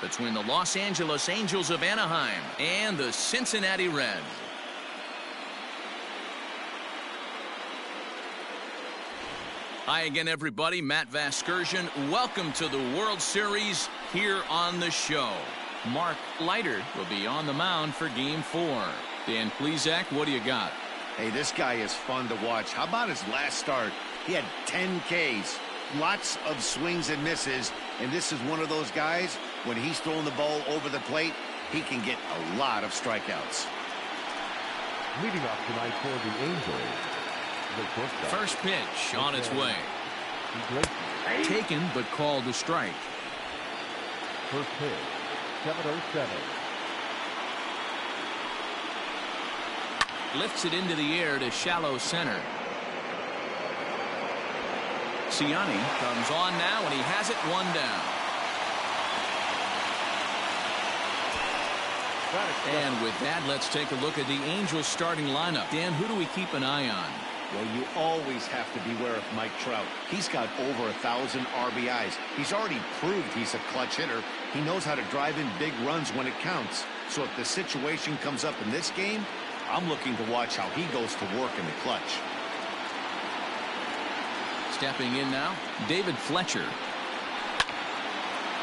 between the Los Angeles Angels of Anaheim and the Cincinnati Reds. Hi again, everybody. Matt Vasgersian. Welcome to the World Series here on the show. Mark Leiter will be on the mound for Game 4. Dan Plesac, what do you got? Hey, this guy is fun to watch. How about his last start? He had 10 Ks, lots of swings and misses, and this is one of those guys, when he's throwing the ball over the plate, he can get a lot of strikeouts. Leading off tonight for the Angels, the first pitch on its way. Taken but called a strike. First pitch, 7:07. Lifts it into the air to shallow center. Ciani comes on now, and he has it, one down. And with that, let's take a look at the Angels starting lineup. Dan, who do we keep an eye on? Well, you always have to beware of Mike Trout. He's got over 1,000 RBIs. He's already proved he's a clutch hitter. He knows how to drive in big runs when it counts. So if the situation comes up in this game, I'm looking to watch how he goes to work in the clutch. Stepping in now, David Fletcher.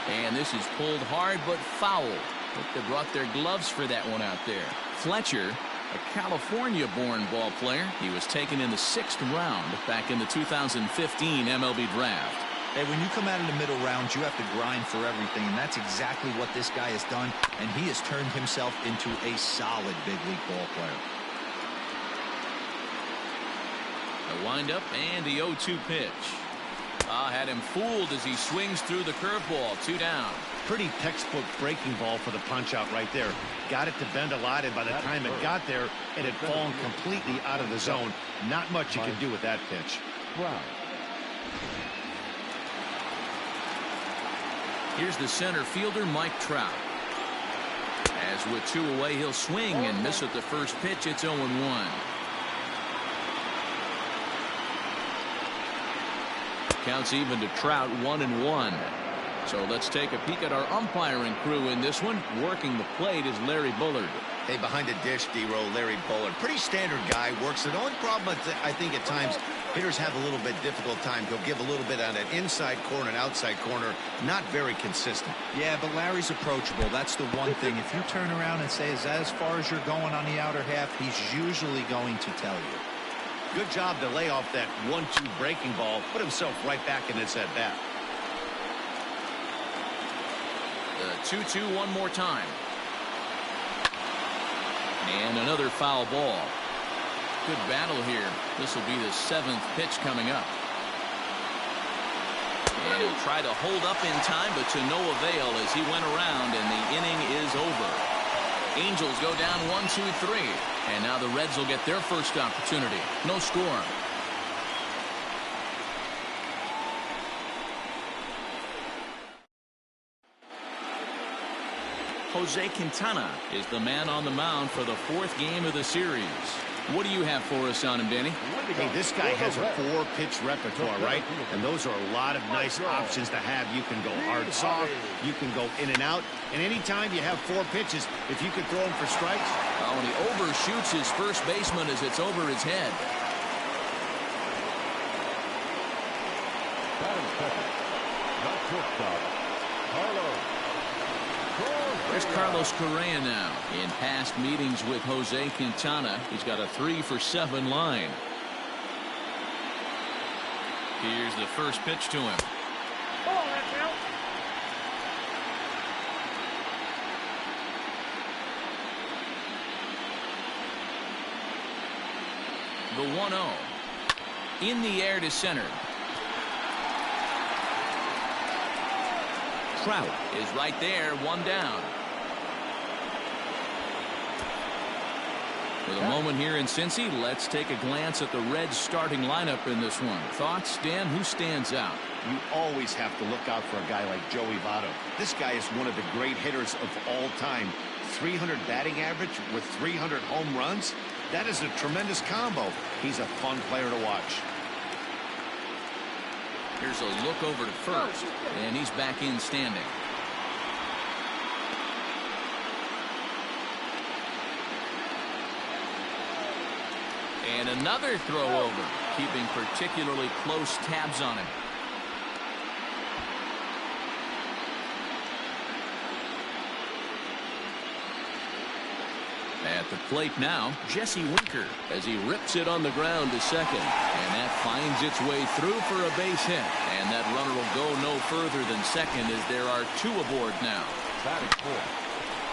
And this is pulled hard but foul. Hope they brought their gloves for that one out there. Fletcher, a California-born ball player. He was taken in the 6th round back in the 2015 MLB draft. Hey, when you come out in the middle rounds, you have to grind for everything, and that's exactly what this guy has done, and he has turned himself into a solid big league ball player. The windup and the 0-2 pitch. Had him fooled as he swings through the curveball. 2 down. Pretty textbook breaking ball for the punch out right there. Got it to bend a lot, and by the time it got there, it had fallen completely out of the zone. Not much you can do with that pitch. Wow. Here's the center fielder, Mike Trout. As with 2 away, he'll swing and miss at the first pitch. It's 0-1. Counts even to Trout, 1-1. So let's take a peek at our umpiring crew in this one. Working the plate is Larry Bullard. Hey, behind the dish, D-Row, Larry Bullard. Pretty standard guy, works it. The only problem I think at times hitters have a little bit difficult time. He'll give a little bit on an inside corner and outside corner. Not very consistent. Yeah, but Larry's approachable. That's the one thing. If you turn around and say, as far as you're going on the outer half, he's usually going to tell you. Good job to lay off that 1-2 breaking ball. Put himself right back in this at bat. The 2-2 one more time. And another foul ball. Good battle here. This will be the 7th pitch coming up. And he'll try to hold up in time, but to no avail as he went around, and the inning is over. Angels go down 1-2-3. And now the Reds will get their first opportunity. No score. Jose Quintana is the man on the mound for the 4th game of the series. What do you have for us on him, Danny? Hey, this guy has a 4-pitch repertoire, right? And those are a lot of nice options to have. You can go hard, soft. You can go in and out. And anytime you have 4 pitches, if you could throw them for strikes. Oh, and he overshoots his first baseman as it's over his head. There's Carlos Correa now. In past meetings with Jose Quintana, he's got a 3-for-7 line. Here's the first pitch to him. The 1-0. In the air to center. Trout is right there, 1 down. For the moment here in Cincy, let's take a glance at the Reds starting lineup in this one. Thoughts, Dan? Who stands out? You always have to look out for a guy like Joey Votto. This guy is one of the great hitters of all time. 300 batting average with 300 home runs. That is a tremendous combo. He's a fun player to watch. Here's a look over to first, and he's back in standing. And another throw over, keeping particularly close tabs on him. At the plate now, Jesse Winker as he rips it on the ground to second. And that finds its way through for a base hit. And that runner will go no further than second as there are two aboard now.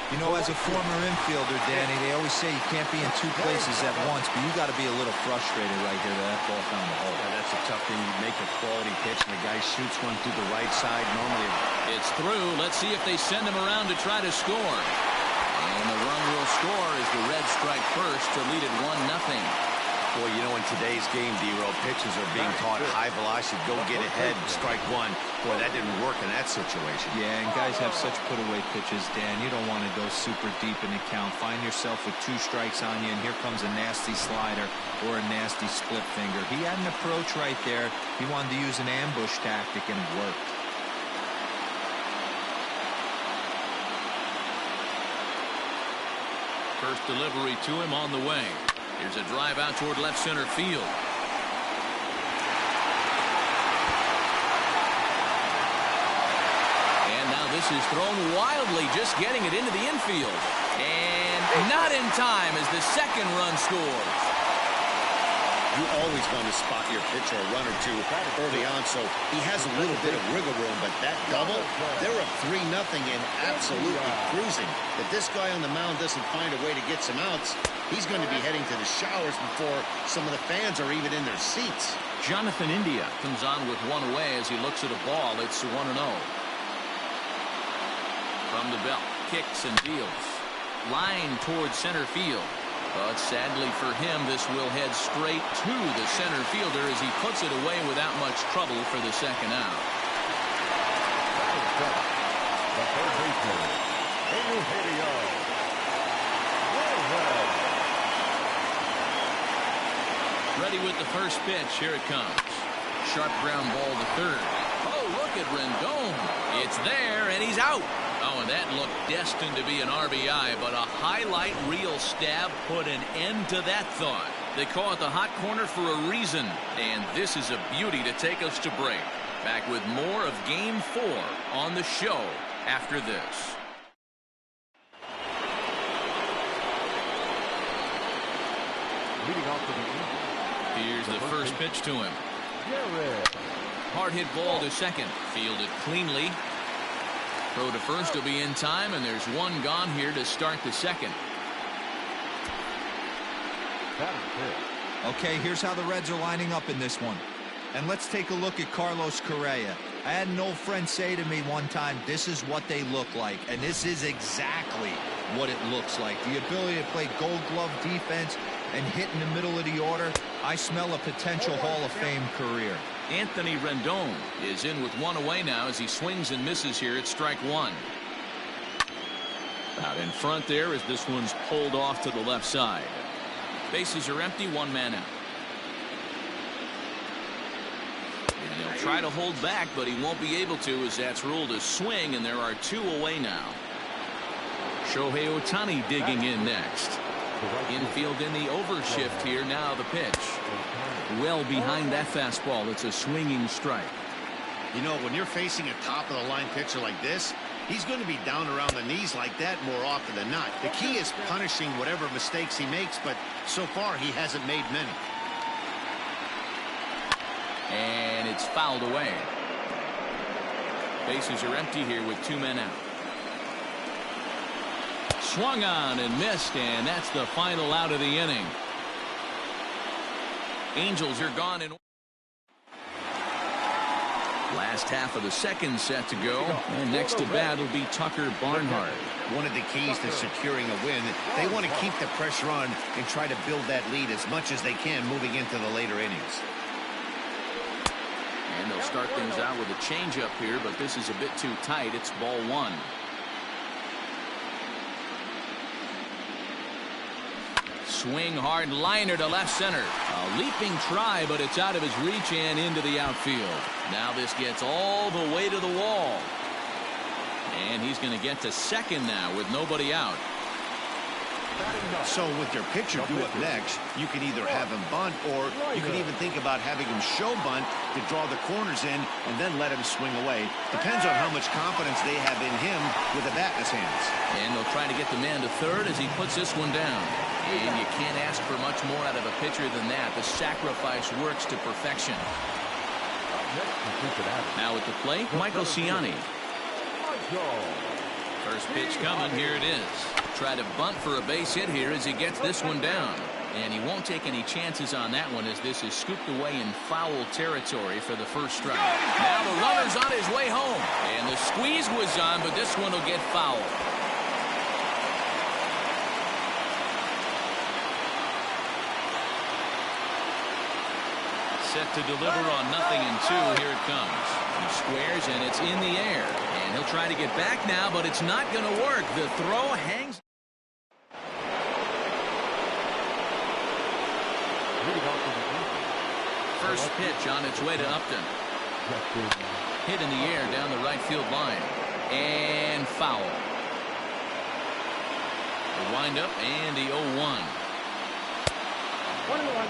You know, as a former infielder, Danny, they always say you can't be in two places at once, but you got to be a little frustrated right here that ball found the hole. Yeah, that's a tough thing. You make a quality pitch and the guy shoots one through the right side. Normally it's through. Let's see if they send him around to try to score. And the run will score as the Reds strike first to lead it 1-0. Boy, you know, in today's game, D-Row, pitchers are being taught high velocity, go get ahead, strike one. Boy, that didn't work in that situation. Yeah, and guys have such put-away pitches, Dan. You don't want to go super deep in the count. Find yourself with 2 strikes on you, and here comes a nasty slider or a nasty split finger. He had an approach right there. He wanted to use an ambush tactic, and it worked. First delivery to him on the way. Here's a drive out toward left center field. And now this is thrown wildly, just getting it into the infield. And not in time as the second run scores. You always want to spot your pitcher a run or two early on, so he has a little bit of wiggle room, but that double, they're up 3-0 and absolutely cruising. If this guy on the mound doesn't find a way to get some outs, he's going to be heading to the showers before some of the fans are even in their seats. Jonathan India comes on with one away as he looks at a ball. It's 1-0. From the belt, kicks and deals. Line towards center field. But sadly for him, this will head straight to the center fielder as he puts it away without much trouble for the second out. The third baseman, Eugenio Suarez. Ready with the first pitch. Here it comes. Sharp ground ball to third. Oh, look at Rendon. It's there, and he's out. Oh, and that looked destined to be an RBI, but a highlight reel stab put an end to that thought. They call it the hot corner for a reason, and this is a beauty to take us to break. Back with more of Game 4 on the show after this. Leading off to the Angels. Here's the first pitch to him. Hard hit ball to second. Fielded cleanly. Throw to first will be in time, and there's one gone here to start the second. Okay, here's how the Reds are lining up in this one. And let's take a look at Carlos Correa. I had an old friend say to me one time, this is what they look like. And this is exactly what it looks like. The ability to play gold glove defense and hit in the middle of the order. I smell a potential Hall of Fame career. Anthony Rendon is in with one away now as he swings and misses here at strike one. Out in front there as this one's pulled off to the left side. Bases are empty, one man out. And he'll try to hold back, but he won't be able to as that's ruled a swing, and there are two away now. Shohei Ohtani digging in next. Infield in the overshift here. Now the pitch. Well behind that fastball. It's a swinging strike. You know, when you're facing a top-of-the-line pitcher like this, he's going to be down around the knees like that more often than not. The key is punishing whatever mistakes he makes, but so far he hasn't made many. And it's fouled away. Bases are empty here with two men out. Swung on and missed, and that's the final out of the inning. Angels are gone in. Last half of the second set to go, and next to bat will be Tucker Barnhart. One of the keys to securing a win, they want to keep the pressure on and try to build that lead as much as they can moving into the later innings. And they'll start things out with a changeup here, but this is a bit too tight. It's ball one. Swing hard liner to left center. A leaping try, but it's out of his reach and into the outfield. Now this gets all the way to the wall. And he's going to get to second now with nobody out. So with your pitcher due up next, you can either have him bunt, or you can even think about having him show bunt to draw the corners in and then let him swing away. Depends on how much confidence they have in him with the bat in his hands. And they'll try to get the man to third as he puts this one down. And you can't ask for much more out of a pitcher than that. The sacrifice works to perfection. Now at the plate, Michael Ciani. First pitch coming. Here it is. Try to bunt for a base hit here as he gets this one down. And he won't take any chances on that one as this is scooped away in foul territory for the first strike. Now the runner's on his way home. And the squeeze was on, but this one will get foul. Set to deliver on 0-2. Here it comes. He squares and it's in the air. And he'll try to get back now, but it's not going to work. The throw hangs. First pitch on its way to Upton. Hit in the air down the right field line. And foul. The windup and the 0-1. 1-1.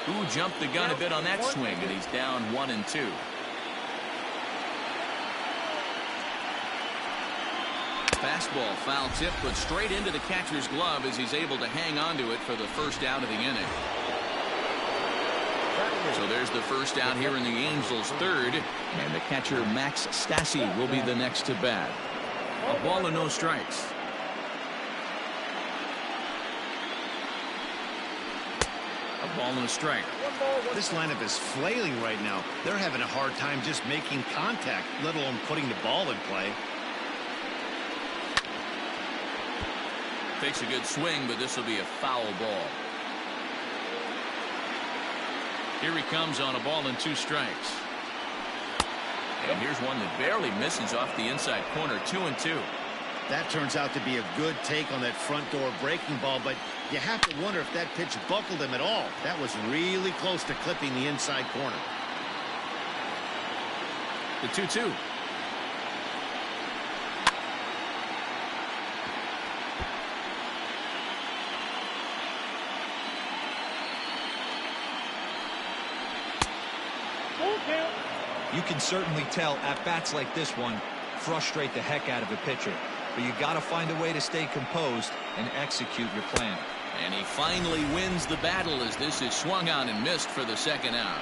Who jumped the gun a bit on that swing, and he's down 1-2. Fastball foul tip put straight into the catcher's glove as he's able to hang on to it for the first out of the inning. So there's the first out here in the Angels' third, and the catcher Max Stassi will be the next to bat. A ball and no strikes. A ball and a strike. This lineup is flailing right now. They're having a hard time just making contact, let alone putting the ball in play. Takes a good swing, but this will be a foul ball. Here he comes on a ball and 2 strikes. And here's one that barely misses off the inside corner. 2-2. That turns out to be a good take on that front door breaking ball, but you have to wonder if that pitch buckled him at all. That was really close to clipping the inside corner. The 2-2. You can certainly tell at-bats like this one frustrate the heck out of a pitcher. But you got to find a way to stay composed and execute your plan. And he finally wins the battle as this is swung on and missed for the second out.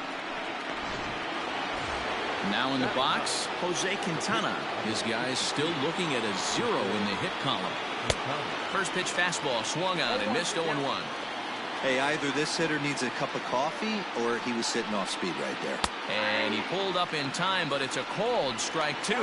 Now in the box, Jose Quintana. His guys still looking at a 0 in the hit column. First pitch fastball swung on and missed 0-1. Hey, either this hitter needs a cup of coffee or he was sitting off speed right there. And he pulled up in time, but it's a called strike 2.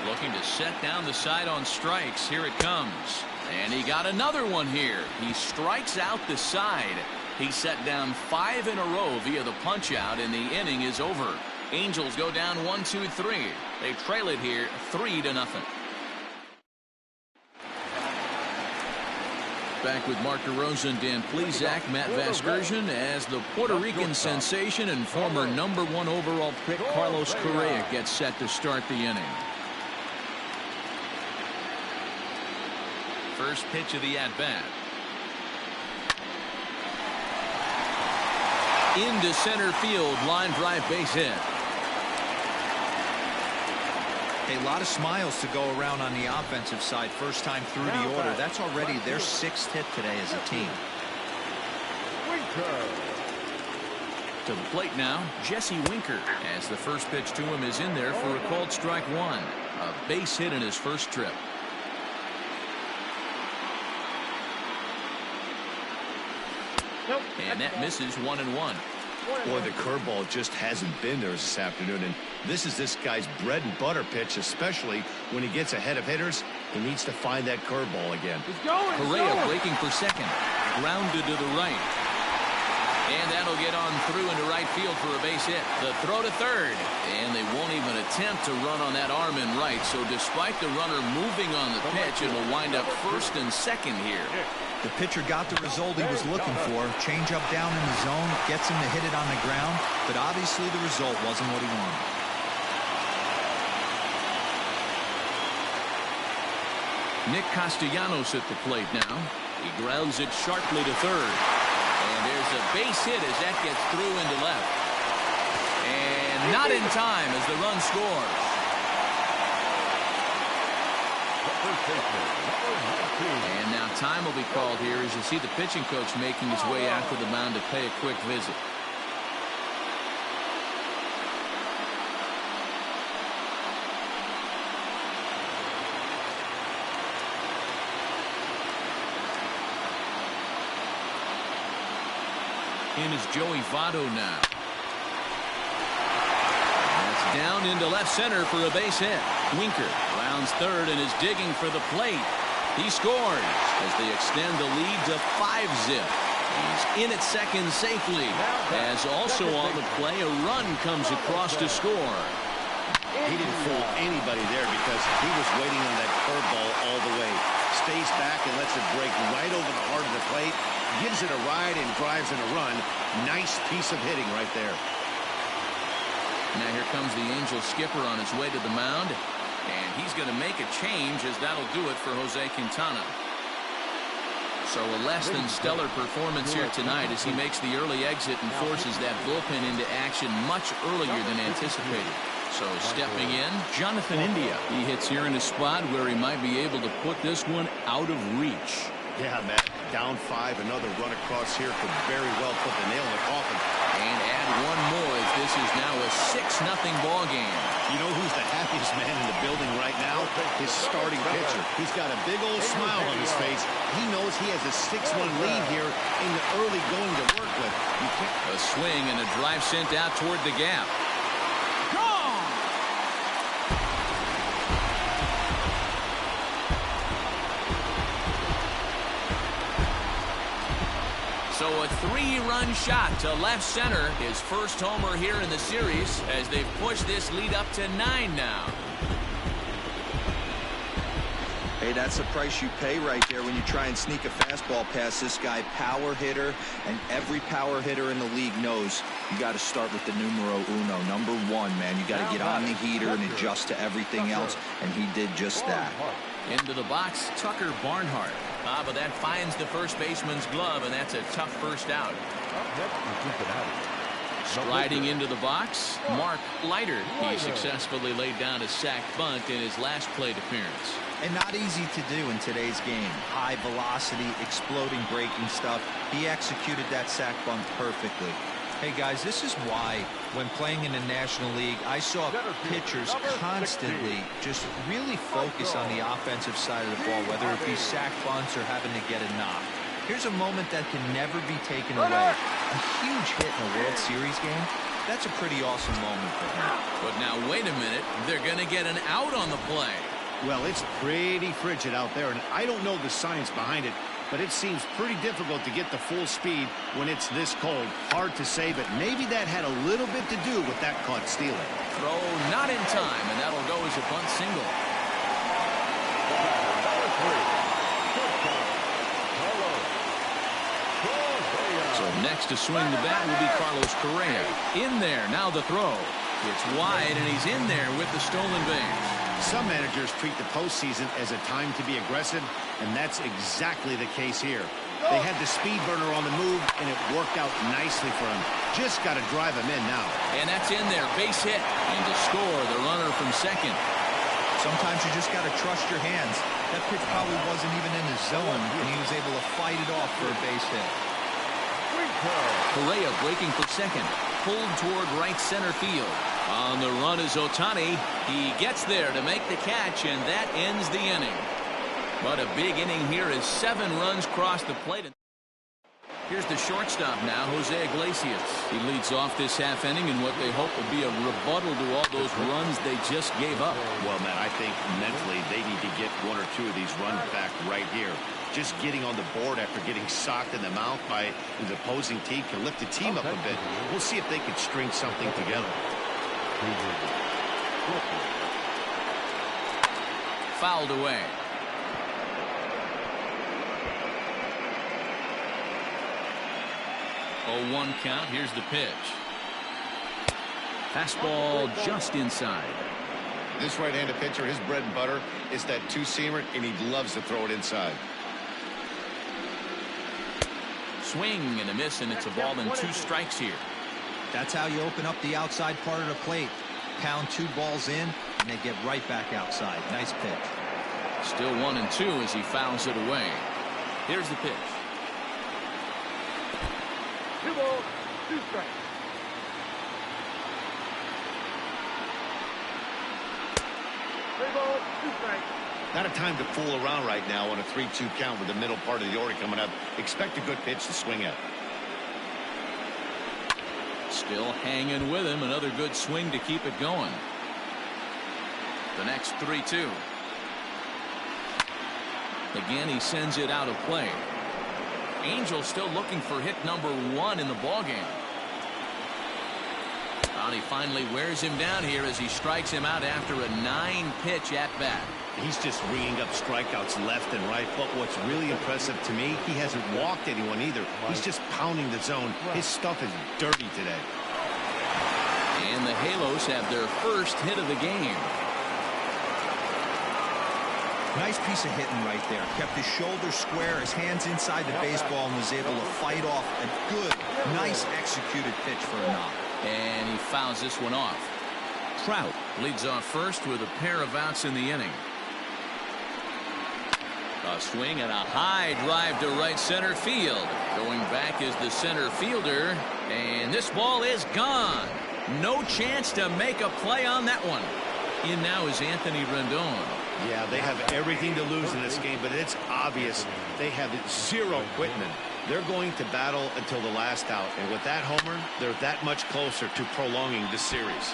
Looking to set down the side on strikes. Here it comes. And he got another one here. He strikes out the side. He set down 5 in a row via the punch out, and the inning is over. Angels go down 1-2-3. They trail it here 3-0. Back with Mark DeRosa and Dan Plesac, Matt Vasgersian, as the Puerto Rican sensation and former #1 overall pick Carlos Correa gets set to start the inning. First pitch of the at-bat. Into center field, line drive base hit. A lot of smiles to go around on the offensive side. First time through the order. That's already their 6th hit today as a team. To the plate now, Jesse Winker, as the first pitch to him is in there for a called strike 1. A base hit in his first trip. And that misses 1-1. Boy, the curveball just hasn't been there this afternoon, and this is this guy's bread and butter pitch, especially when he gets ahead of hitters. He needs to find that curveball again. Correa breaking for second. Grounded to the right. And that'll get on through into right field for a base hit. The throw to third. And they won't even attempt to run on that arm in right. So despite the runner moving on the pitch, it will wind up first and second here. The pitcher got the result he was looking for. Change up down in the zone, gets him to hit it on the ground, but obviously the result wasn't what he wanted. Nick Castellanos at the plate now. He grounds it sharply to third. And there's a base hit as that gets through into left. And not in time as the run scores. And now time will be called here as you see the pitching coach making his way out to the mound to pay a quick visit. In is Joey Votto now. That's down into left center for a base hit. Winker rounds third and is digging for the plate. He scores as they extend the lead to 5-zip. He's in at second safely. As also on the play, a run comes across to score. He didn't fool anybody there because he was waiting on that curveball all the way. Stays back and lets it break right over the heart of the plate. Gives it a ride and drives in a run. Nice piece of hitting right there. Now here comes the Angels skipper on his way to the mound. And he's going to make a change as that'll do it for Jose Quintana. So a less than stellar performance here tonight as he makes the early exit and forces that bullpen into action much earlier than anticipated. So stepping in, Jonathan India. He hits here in a spot where he might be able to put this one out of reach. Yeah, Matt. Down 5. Another run across here could very well put the nail in the coffin. And add one more as this is now a 6-0 ball game. You know who's the happiest man in the building right now? His starting pitcher. He's got a big old smile on his face. He knows he has a 6-1 lead here in the early going to work with. A swing and a drive sent out toward the gap. So a 3-run shot to left center. His first homer here in the series as they've pushed this lead up to 9 now. Hey, that's the price you pay right there when you try and sneak a fastball past this guy. Power hitter, and every power hitter in the league knows you got to start with the numero uno, number 1, man. You got to get on the heater and adjust to everything else, and he did just that. Into the box, Tucker Barnhart. But that finds the first baseman's glove, and that's a tough first out. Striding into the box, Mark Leiter. He successfully laid down a sac bunt in his last plate appearance. And not easy to do in today's game. High velocity, exploding breaking stuff. He executed that sac bunt perfectly. Hey guys, this is why when playing in the National League, I saw pitchers constantly just really focus on the offensive side of the ball, whether it be sac bunts or having to get a knock. Here's a moment that can never be taken away. A huge hit in a World Series game. That's a pretty awesome moment for him. But now wait a minute, they're going to get an out on the play. Well, it's pretty frigid out there, and I don't know the science behind it, but it seems pretty difficult to get the full speed when it's this cold. Hard to say, but maybe that had a little bit to do with that caught stealing. Throw not in time, and that'll go as a bunt single. So next to swing the bat will be Carlos Correa. In there, now the throw. It's wide, and he's in there with the stolen base. Some managers treat the postseason as a time to be aggressive, and that's exactly the case here. They had the speed burner on the move, and it worked out nicely for him. Just got to drive him in now. And that's in there, base hit. And to score, the runner from second. Sometimes you just got to trust your hands. That pitch probably wasn't even in his zone, and he was able to fight it off for a base hit. Correa breaking for second. Pulled toward right center field. On the run is Ohtani. He gets there to make the catch, and that ends the inning. But a big inning here as 7 runs cross the plate. Here's the shortstop now, Jose Iglesias. He leads off this half inning in what they hope will be a rebuttal to all those runs they just gave up. Well, man, I think mentally they need to get 1 or 2 of these runs back right here. Just getting on the board after getting socked in the mouth by the opposing team can lift the team up a bit. We'll see if they can string something together. Fouled away. 0-1 count. Here's the pitch. Fastball just inside. This right-handed pitcher, his bread and butter is that two-seamer, and he loves to throw it inside. Swing and a miss, and it's a ball and 2 strikes here. That's how you open up the outside part of the plate. Pound 2 balls in, and they get right back outside. Nice pitch. Still 1-2 as he fouls it away. Here's the pitch. 2 balls, 2 strikes. Not a time to fool around right now on a 3-2 count with the middle part of the order coming up. Expect a good pitch to swing at. Still hanging with him. Another good swing to keep it going. The next 3-2. Again, he sends it out of play. Angels still looking for hit number 1 in the ballgame. Well, he finally wears him down here as he strikes him out after a 9-pitch at-bat. He's just ringing up strikeouts left and right, but what's really impressive to me, he hasn't walked anyone either. He's just pounding the zone. His stuff is dirty today. And the Halos have their first hit of the game. Nice piece of hitting right there. Kept his shoulders square, his hands inside the baseball, and was able to fight off a good, nice executed pitch for a knock. And he fouls this one off. Trout leads off first with a pair of outs in the inning. A swing and a high drive to right center field. Going back is the center fielder, and this ball is gone. No chance to make a play on that one. In now is Anthony Rendon. Yeah, they have everything to lose in this game, but it's obvious they have zero quitting. They're going to battle until the last out, and with that homer, they're that much closer to prolonging this series.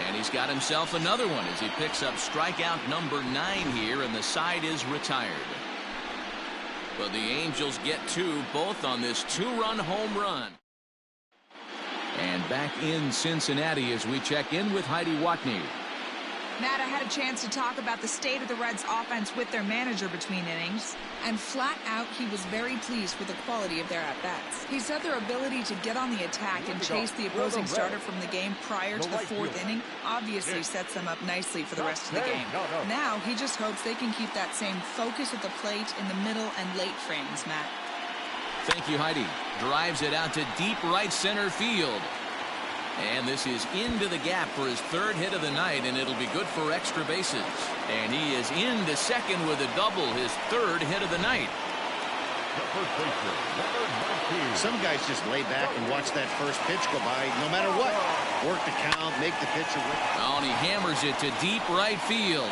And he's got himself another one as he picks up strikeout number 9 here, and the side is retired. But the Angels get 2, both on this 2-run home run. And back in Cincinnati as we check in with Heidi Watney. Matt, I had a chance to talk about the state of the Reds offense with their manager between innings, and flat out he was very pleased with the quality of their at-bats. He said their ability to get on the attack and chase the opposing starter from the game prior to the 4th inning obviously sets them up nicely for the rest of the game. Now he just hopes they can keep that same focus at the plate in the middle and late frames, Matt. Thank you, Heidi. Drives it out to deep right center field. And this is into the gap for his 3rd hit of the night, and it'll be good for extra bases. And he is into second with a double, his 3rd hit of the night. Some guys just lay back and watch that first pitch go by no matter what. Work the count, make the pitcher work. Oh, and he hammers it to deep right field.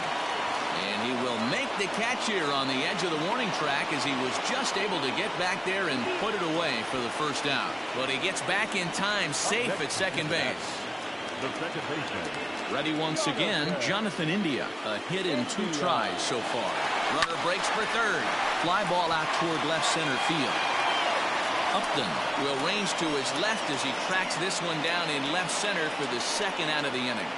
And he will make the catch here on the edge of the warning track as he was just able to get back there and put it away for the first out. But he gets back in time, safe at second base. Ready once again, Jonathan India. A hit in 2 tries so far. Runner breaks for 3rd. Fly ball out toward left center field. Upton will range to his left as he tracks this one down in left center for the 2nd out of the inning.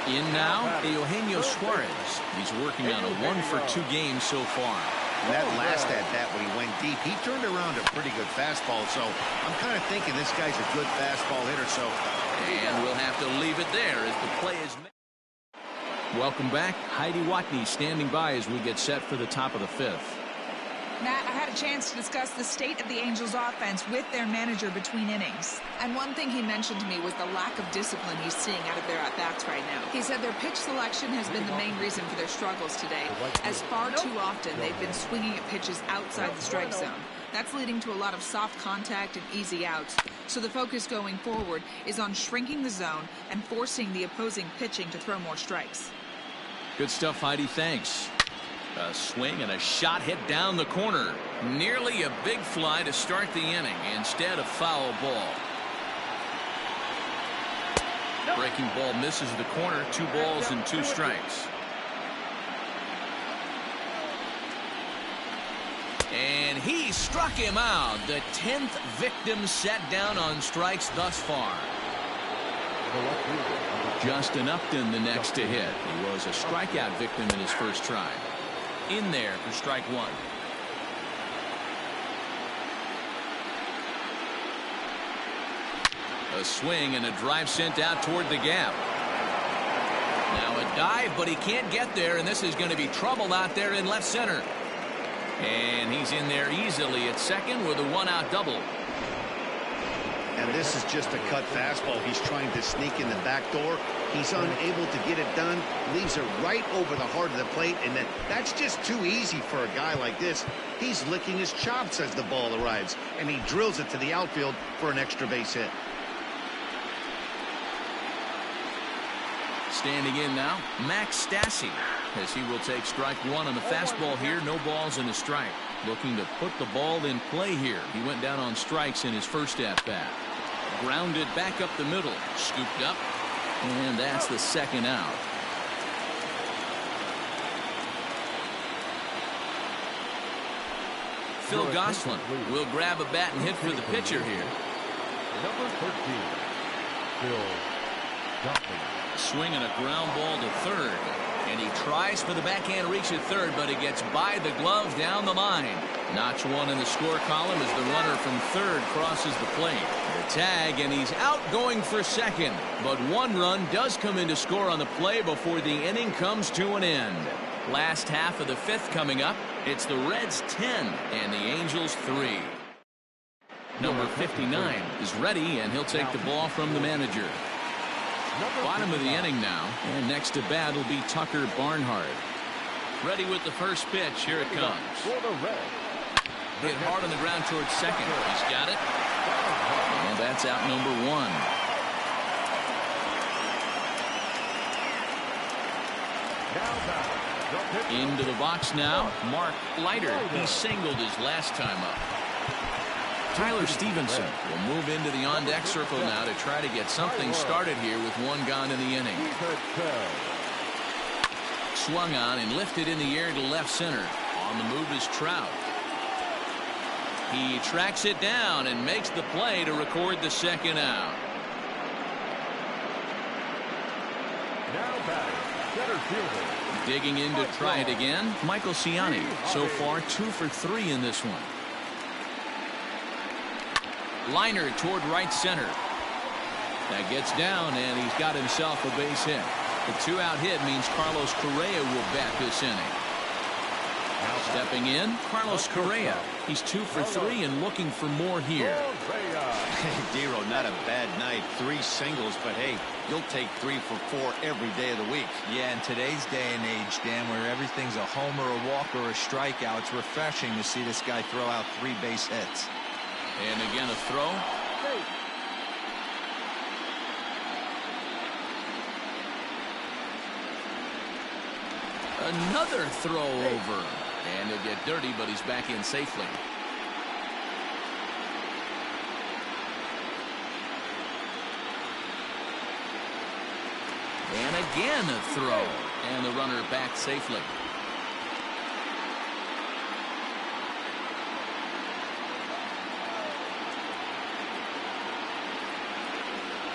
In now, Eugenio Suarez. He's working on a 1-for-2 game so far. And that last at-bat when he went deep, he turned around a pretty good fastball. So I'm kind of thinking this guy's a good fastball hitter. So, and we'll have to leave it there as the play is made. Welcome back. Heidi Watney standing by as we get set for the top of the 5th. Matt, I had a chance to discuss the state of the Angels offense with their manager between innings. And one thing he mentioned to me was the lack of discipline he's seeing out of their at-bats right now. He said their pitch selection has been the main reason for their struggles today, as far too often they've been swinging at pitches outside the strike zone. That's leading to a lot of soft contact and easy outs. So the focus going forward is on shrinking the zone and forcing the opposing pitching to throw more strikes. Good stuff, Heidi. Thanks. A swing and a shot hit down the corner. Nearly a big fly to start the inning. Instead, a foul ball. Breaking ball misses the corner. 2 balls and 2 strikes. And he struck him out. The 10th victim set down on strikes thus far. Justin Upton the next to hit. He was a strikeout victim in his first try. in there for strike one. A swing and a drive sent out toward the gap. Now a dive, but he can't get there, and this is going to be trouble out there in left center. And he's in there easily at second with a one-out double. And this is just a cut fastball. He's trying to sneak in the back door. He's unable to get it done. Leaves it right over the heart of the plate, and that's just too easy for a guy like this. He's licking his chops as the ball arrives, and he drills it to the outfield for an extra base hit. Standing in now, Max Stassi, as he will take strike one on the fastball here. No balls and a strike. Looking to put the ball in play here. He went down on strikes in his first at-bat. Grounded back up the middle. Scooped up. And that's the second out. Phil Gosselin will grab a bat and hit for the pitcher here. Number 13, Phil Gosselin. Swinging a ground ball to third. And he tries for the backhand reach at third, but it gets by the glove down the line. Notch one in the score column as the runner from third crosses the plate. The tag, and he's out going for second. But one run does come in to score on the play before the inning comes to an end. Last half of the fifth coming up. It's the Reds 10 and the Angels 3. Number 59 is ready, and he'll take the ball from the manager. Bottom of the inning now, and next to bat will be Tucker Barnhart. Ready with the first pitch. Here it comes. Hit hard on the ground towards second. He's got it. And that's out number one. Into the box now, Mark Leiter. He singled his last time up. Tyler Stevenson will move into the on-deck circle now to try to get something started here with one gone in the inning. Swung on and lifted in the air to left center. On the move is Trout. He tracks it down and makes the play to record the second out. Now batting, center fielder. Digging in to try it again, Michael Ciani. So far 2 for 3 in this one. Liner toward right center. That gets down, and he's got himself a base hit. The 2-out hit means Carlos Correa will bat this inning. Stepping in, Carlos Correa. He's 2 for 3 and looking for more here. Dero, not a bad night. 3 singles, but hey, you'll take 3 for 4 every day of the week. Yeah, in today's day and age, Dan, where everything's a homer, a walk, or a strikeout, it's refreshing to see this guy throw out 3 base hits. And again a throw. Another throw over. And he'll get dirty, but he's back in safely. And again a throw. And the runner back safely.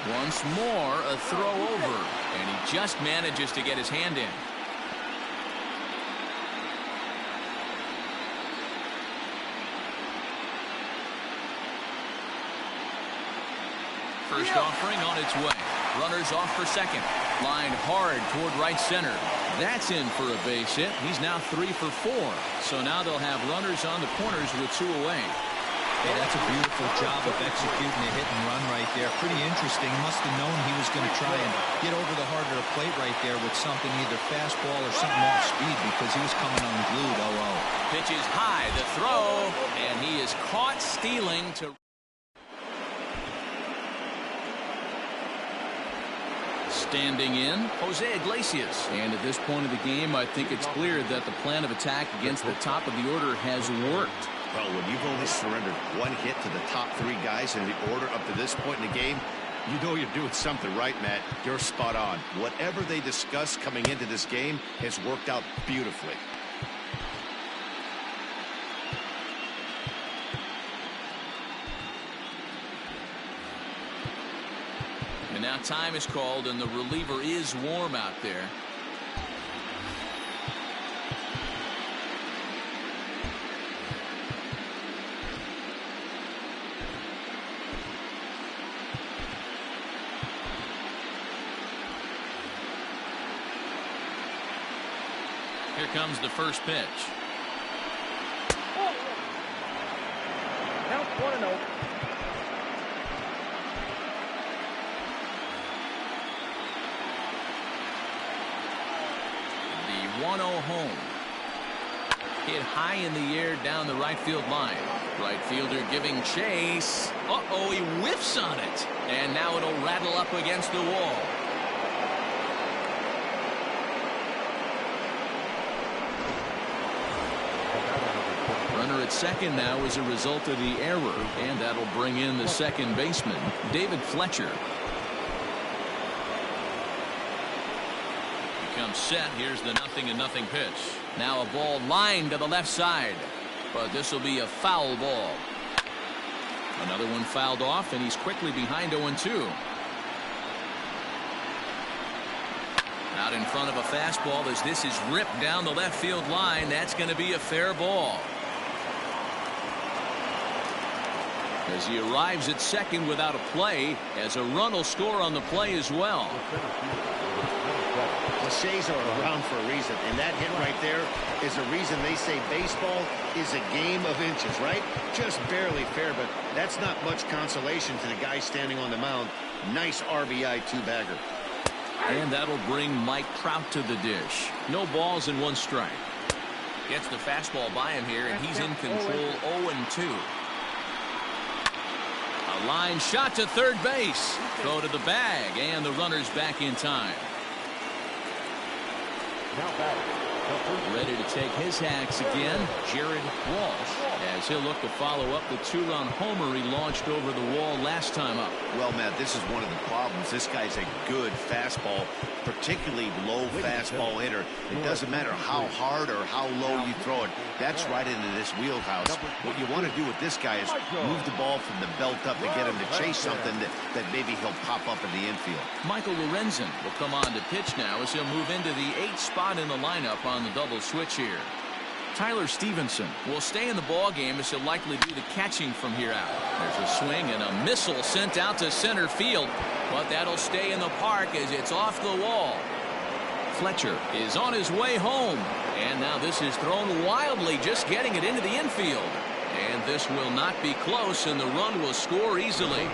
Once more, a throw over, and he just manages to get his hand in. First offering on its way. Runners off for second. Lined hard toward right center. That's in for a base hit. He's now 3 for 4. So now they'll have runners on the corners with 2 away. Hey, that's a beautiful job of executing a hit and run right there. Pretty interesting. Must have known he was going to try and get over the heart of the plate right there with something, either fastball or something off speed, because he was coming unglued. 0-0. Pitch is high, the throw, and he is caught stealing to... Standing in, Jose Iglesias. And at this point of the game, I think it's clear that the plan of attack against the top of the order has worked. Well, when you've only surrendered 1 hit to the top 3 guys in the order up to this point in the game, you know you're doing something right, Matt. You're spot on. Whatever they discussed coming into this game has worked out beautifully. And now time is called, and the reliever is warm out there. Here comes the first pitch. Count 1-0. The 1-0 home. Hit high in the air down the right field line. Right fielder giving chase. Uh-oh, he whiffs on it. And now it'll rattle up against the wall. Runner at second now as a result of the error. And that'll bring in the second baseman, David Fletcher. Comes set. Here's the 0-0 pitch. Now a ball lined to the left side, but this will be a foul ball. Another one fouled off, and he's quickly behind 0-2. Out in front of a fastball as this is ripped down the left field line. That's going to be a fair ball. As he arrives at second without a play, as a run will score on the play as well. Cliches are around for a reason, and that hit right there is a reason they say baseball is a game of inches, right? Just barely fair, but that's not much consolation to the guy standing on the mound. Nice RBI two-bagger. And that'll bring Mike Trout to the dish. No balls and 1 strike. Gets the fastball by him here, and he's in control. 0-2. A line shot to third base. Throw to the bag, and the runner's back in time. Ready to take his hacks again, Jared Walsh, as he'll look to follow up the 2-run homer he launched over the wall last time up. Well, Matt, this is one of the problems. This guy's a good fastball, particularly low fastball hitter. It doesn't matter how hard or how low you throw it. That's right into this wheelhouse. What you want to do with this guy is move the ball from the belt up to get him to chase something that maybe he'll pop up in the infield. Michael Lorenzen will come on to pitch now as he'll move into the 8th spot in the lineup on the double switch here. Tyler Stevenson will stay in the ball game as he'll likely do the catching from here out. There's a swing and a missile sent out to center field, but that'll stay in the park as it's off the wall. Fletcher is on his way home, and now this is thrown wildly, just getting it into the infield. And this will not be close, and the run will score easily.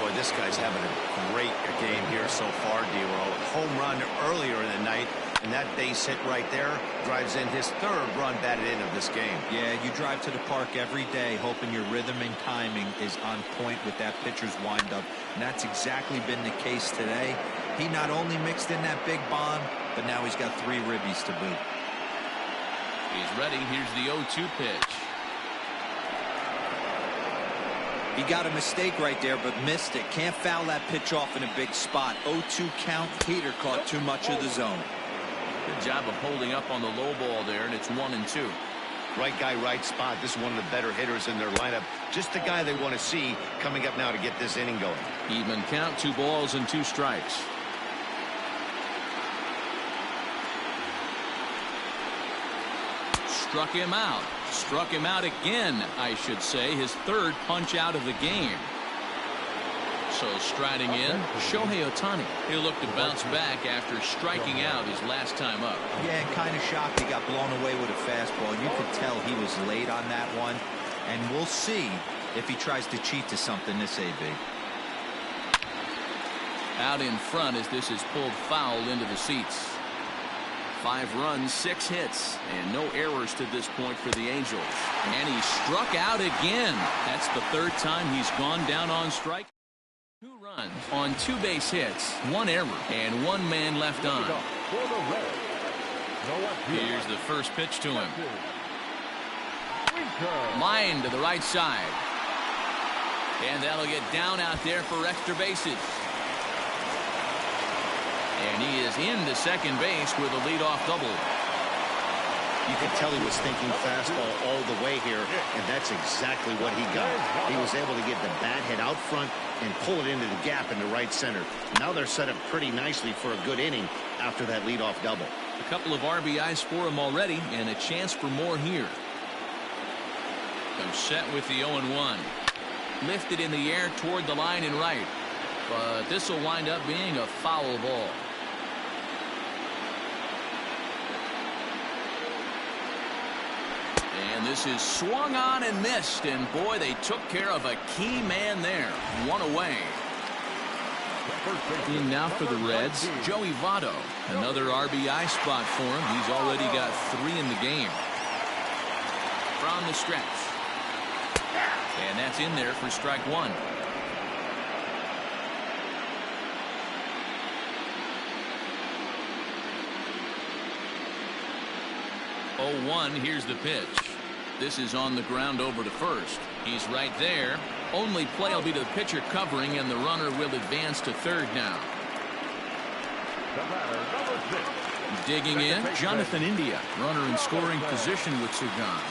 Boy, this guy's having a great game here so far, D-Roll. Home run earlier in the night, and that base hit right there drives in his 3rd run batted in of this game. Yeah, you drive to the park every day hoping your rhythm and timing is on point with that pitcher's windup, and that's exactly been the case today. He not only mixed in that big bomb, but now he's got 3 ribbies to boot. He's ready. Here's the 0-2 pitch. He got a mistake right there, but missed it. Can't foul that pitch off in a big spot. 0-2 count. Heater caught too much of the zone. Good job of holding up on the low ball there, and it's 1-2. Right guy, right spot. This is one of the better hitters in their lineup. Just the guy they want to see coming up now to get this inning going. Even count, 2 balls and 2 strikes. Struck him out. Struck him out again, I should say. His 3rd punch out of the game. So striding in, Shohei Ohtani. He'll look to bounce back after striking out his last time up. Yeah, kind of shocked he got blown away with a fastball. You could tell he was late on that one. And we'll see if he tries to cheat to something this AB. Out in front as this is pulled foul into the seats. 5 runs, 6 hits, and no errors to this point for the Angels. And he struck out again. That's the 3rd time he's gone down on strike. 2 runs on 2 base hits, 1 error, and 1 man left on. Here's the first pitch to him. Line to the right side. And that'll get down out there for extra bases. And he is into second base with a leadoff double. You could tell he was thinking fastball all the way here, and that's exactly what he got. He was able to get the bat hit out front and pull it into the gap in the right center. Now they're set up pretty nicely for a good inning after that leadoff double. A couple of RBIs for him already, and a chance for more here. Comes set with the 0-1. Lifted in the air toward the line and right. But this will wind up being a foul ball. And this is swung on and missed. And, boy, they took care of a key man there. One away. In now for the Reds, Joey Votto. Another RBI spot for him. He's already got 3 in the game. From the stretch. And that's in there for strike 1. 0-1. Here's the pitch. This is on the ground over to first. He's right there. Only play will be to the pitcher covering, and the runner will advance to third now. Digging in, Jonathan India. Runner in scoring position with Sugan.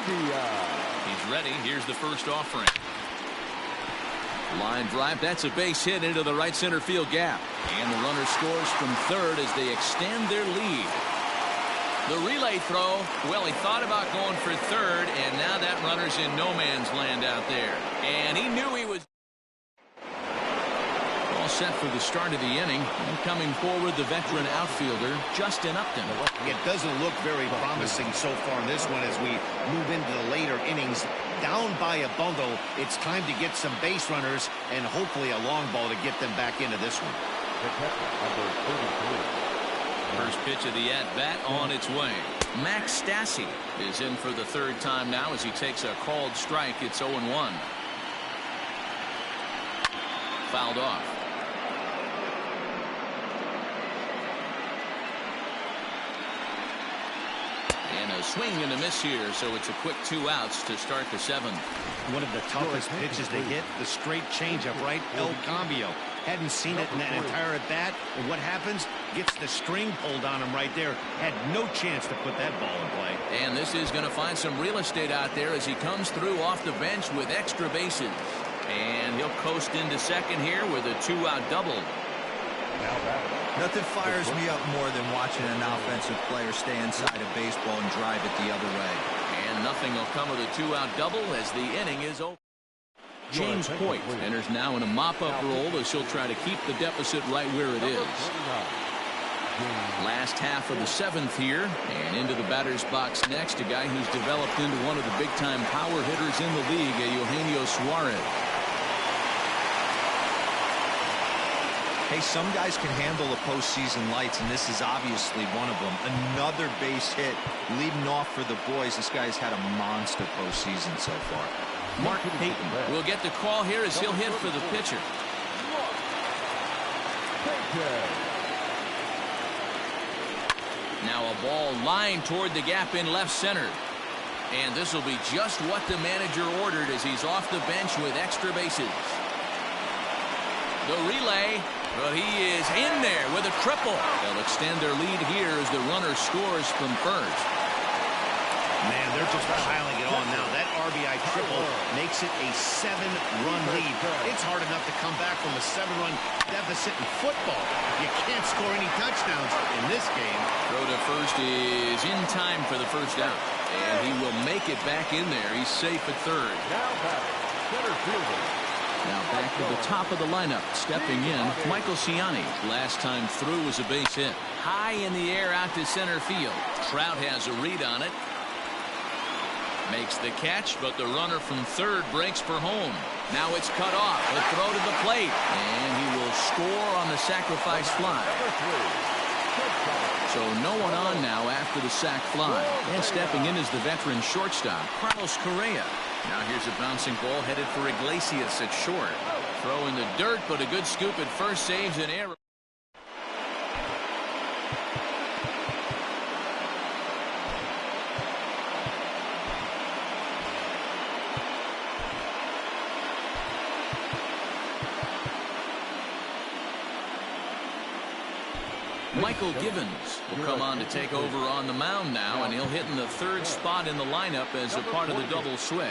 He's ready. Here's the first offering. Line drive. That's a base hit into the right center field gap. And the runner scores from third as they extend their lead. The relay throw, well, he thought about going for third, and now that runner's in no man's land out there. And he knew he was all set for the start of the inning. And coming forward, the veteran outfielder, Justin Upton. It doesn't look very promising so far in this one as we move into the later innings. Down by a bundle, it's time to get some base runners and hopefully a long ball to get them back into this one. First pitch of the at-bat on its way. Max Stassi is in for the third time now as he takes a called strike. It's 0-1. Fouled off. And a swing and a miss here, so it's a quick 2 outs to start the 7th. One of the toughest pitches they hit, the straight changeup, right? El Cambio. Hadn't seen it in that entire at-bat. And what happens? Gets the string pulled on him right there. Had no chance to put that ball in play. And this is going to find some real estate out there as he comes through off the bench with extra bases. And he'll coast into second here with a 2-out double. Nothing fires me up more than watching an offensive player stay inside a baseball and drive it the other way. And nothing will come of the 2-out double as the inning is over. James Hoyt enters now in a mop-up role as he'll try to keep the deficit right where it is. Last half of the 7th here, and into the batter's box next, a guy who's developed into one of the big-time power hitters in the league, Eugenio Suarez. Hey, some guys can handle the postseason lights, and this is obviously one of them. Another base hit leading off for the boys. This guy's had a monster postseason so far. Mark Payton will get the call here as he'll hit for the pitcher. Now a ball lined toward the gap in left center. And this will be just what the manager ordered as he's off the bench with extra bases. The relay, but he is in there with a triple. They'll extend their lead here as the runner scores from first. Man, they're just piling it on now. That RBI triple makes it a 7-run lead. It's hard enough to come back from a 7-run deficit in football. You can't score any touchdowns in this game. Throw to first is in time for the first out. And he will make it back in there. He's safe at third. Now back to the top of the lineup. Stepping in, Michael Ciani. Last time through was a base hit. High in the air out to center field. Trout has a read on it. Makes the catch, but the runner from third breaks for home. Now it's cut off. A throw to the plate. And he will score on the sacrifice fly. So no one on now after the sac fly. And stepping in is the veteran shortstop, Carlos Correa. Now here's a bouncing ball headed for Iglesias at short. Throw in the dirt, but a good scoop at first saves an error. Michael Givens will come on to take over on the mound now, and he'll hit in the third spot in the lineup as a part of the double switch.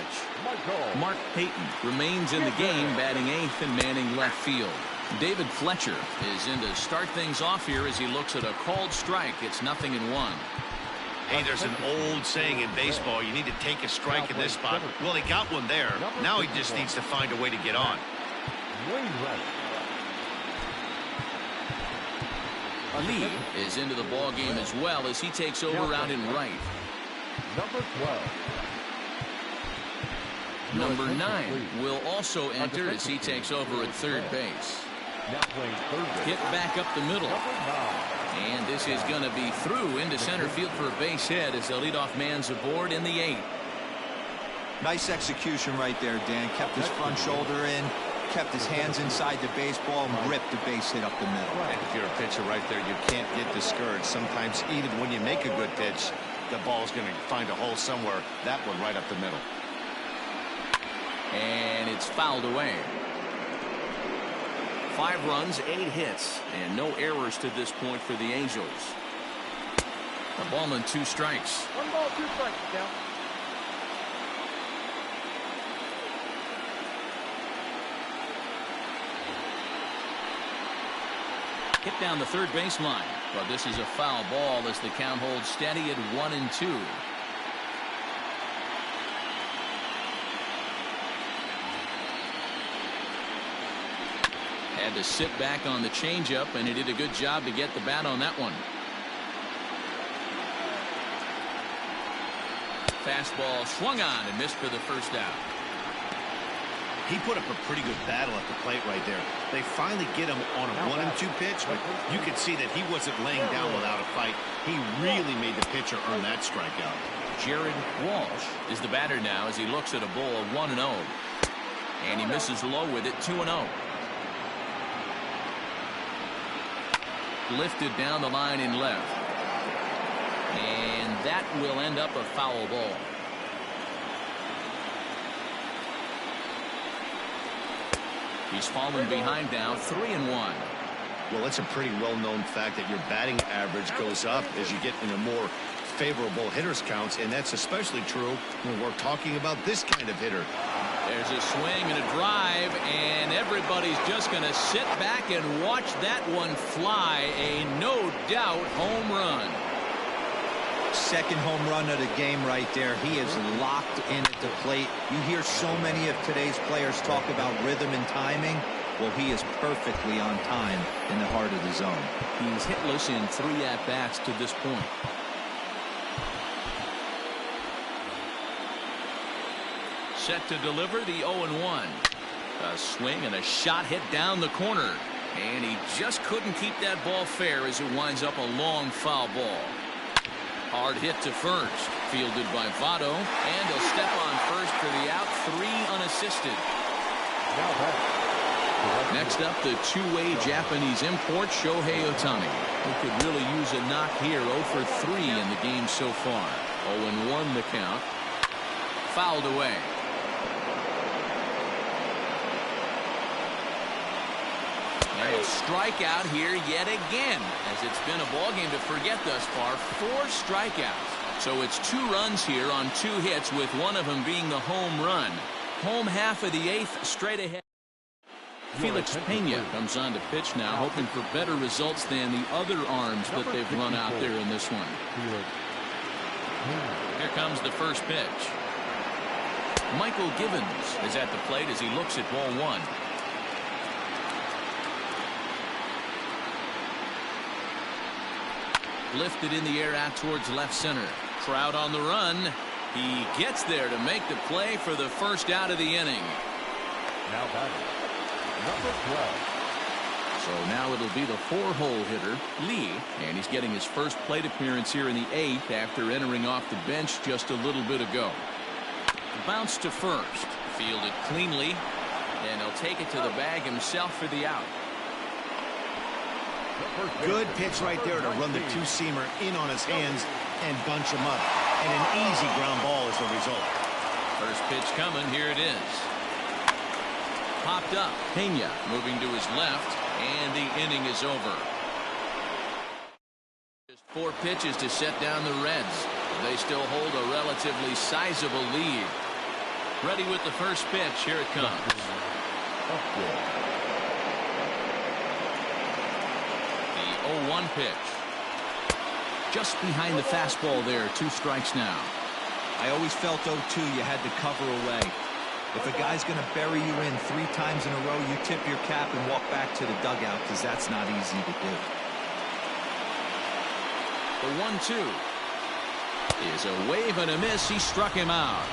Mark Payton remains in the game, batting 8th and manning left field. David Fletcher is in to start things off here as he looks at a called strike. It's 0-1. Hey, there's an old saying in baseball, you need to take a strike in this spot. Well, he got one there. Now he just needs to find a way to get on. Lee is into the ball game as well as he takes over out in right. Number 12. Number 9 will also enter as he takes over at third base. Now playing third base. Hit back up the middle. Number 9. And this is going to be through into center field for a base hit as the leadoff man's aboard in the 8th. Nice execution right there, Dan. Kept his front shoulder in, kept his hands inside the baseball, and ripped the base hit up the middle. And if you're a pitcher right there, you can't get discouraged. Sometimes even when you make a good pitch, the ball's going to find a hole somewhere. That one right up the middle. And it's fouled away. 5 runs, 8 hits, and no errors to this point for the Angels. A ball and 2 strikes. 1 ball, 2 strikes down. Hit down the third baseline, but this is a foul ball as the count holds steady at 1-2. Had to sit back on the changeup, and he did a good job to get the bat on that one. Fastball swung on and missed for the first out. He put up a pretty good battle at the plate right there. They finally get him on a 1-2 pitch, but you could see that he wasn't laying down without a fight. He really made the pitcher earn that strikeout. Jared Walsh is the batter now as he looks at a ball of 1-0. And he misses low with it, 2-0. Lifted down the line in left. And that will end up a foul ball. He's fallen behind now, 3-1. Well, it's a pretty well-known fact that your batting average goes up as you get into more favorable hitters counts, and that's especially true when we're talking about this kind of hitter. There's a swing and a drive, and everybody's just going to sit back and watch that one fly. A no-doubt home run. Second home run of the game right there. He is locked in at the plate. You hear so many of today's players talk about rhythm and timing. Well, he is perfectly on time in the heart of the zone. He's hitless in 3 at-bats to this point. Set to deliver the 0-1. A swing and a shot hit down the corner. And he just couldn't keep that ball fair as it winds up a long foul ball. Hard hit to first. Fielded by Votto. And he'll step on first for the out. 3 unassisted. Next up, the two-way Japanese import, Shohei Ohtani. He could really use a knock here. 0 for 3 in the game so far. 0-1 the count. Fouled away. And a strikeout here yet again, as it's been a ball game to forget thus far. 4 strikeouts. So it's 2 runs here on 2 hits, with one of them being the home run. Home half of the 8th, straight ahead. Felix Pena comes on to pitch now, hoping for better results than the other arms that they've run out there in this one. Here comes the first pitch. Michael Givens is at the plate as he looks at ball 1. Lifted in the air out towards left center. Trout on the run. He gets there to make the play for the first out of the inning. Now batting, number 12. So now it'll be the 4-hole hitter, Lee, and he's getting his first plate appearance here in the 8th after entering off the bench just a little bit ago. Bounce to first. Fielded cleanly, and he'll take it to the bag himself for the out. Good pitch right there to run the two-seamer in on his hands and bunch him up. And an easy ground ball is the result. First pitch coming. Here it is. Popped up. Pena moving to his left, and the inning is over. Just 4 pitches to set down the Reds. They still hold a relatively sizable lead. Ready with the first pitch. Here it comes. The 0-1 pitch. Just behind the fastball there. 2 strikes now. I always felt 0-2 you had to cover away. If a guy's going to bury you in 3 times in a row, you tip your cap and walk back to the dugout, because that's not easy to do. The 1-2. Is a wave and a miss. He struck him out.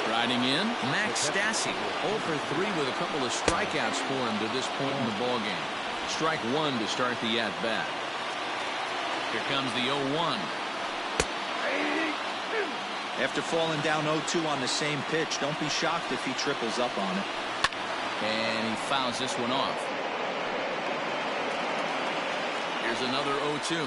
Striding in, Max Stassi, 0 for 3 with a couple of strikeouts for him to this point in the ballgame. Strike one to start the at-bat. Here comes the 0-1. After falling down 0-2 on the same pitch, don't be shocked if he triples up on it. And he fouls this one off. Here's another 0-2.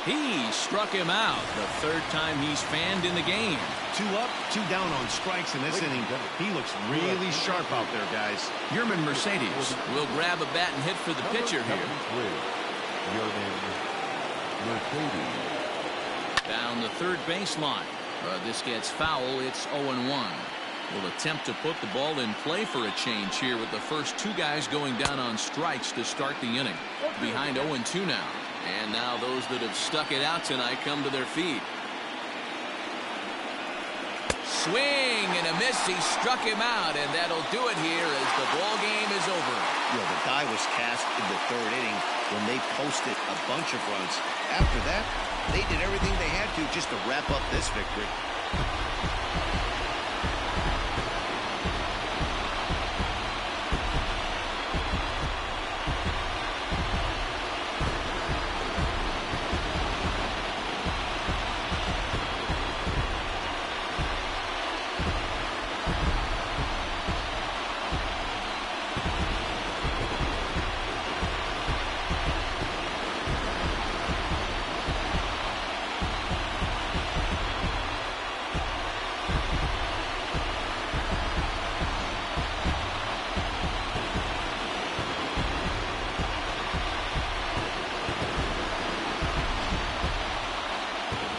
He struck him out the third time he's fanned in the game. 2 up, 2 down on strikes in this inning. He looks really sharp out there, guys. Yerman Mercedes will grab a bat and hit for the pitcher here. Down the third baseline. This gets foul. It's 0-1. Will attempt to put the ball in play for a change here with the first 2 guys going down on strikes to start the inning. Behind 0-2 now. And now those that have stuck it out tonight come to their feet. Swing and a miss. He struck him out, and that'll do it here as the ball game is over. The guy was cast in the 3rd inning when they posted a bunch of runs. After that, they did everything they had to just to wrap up this victory.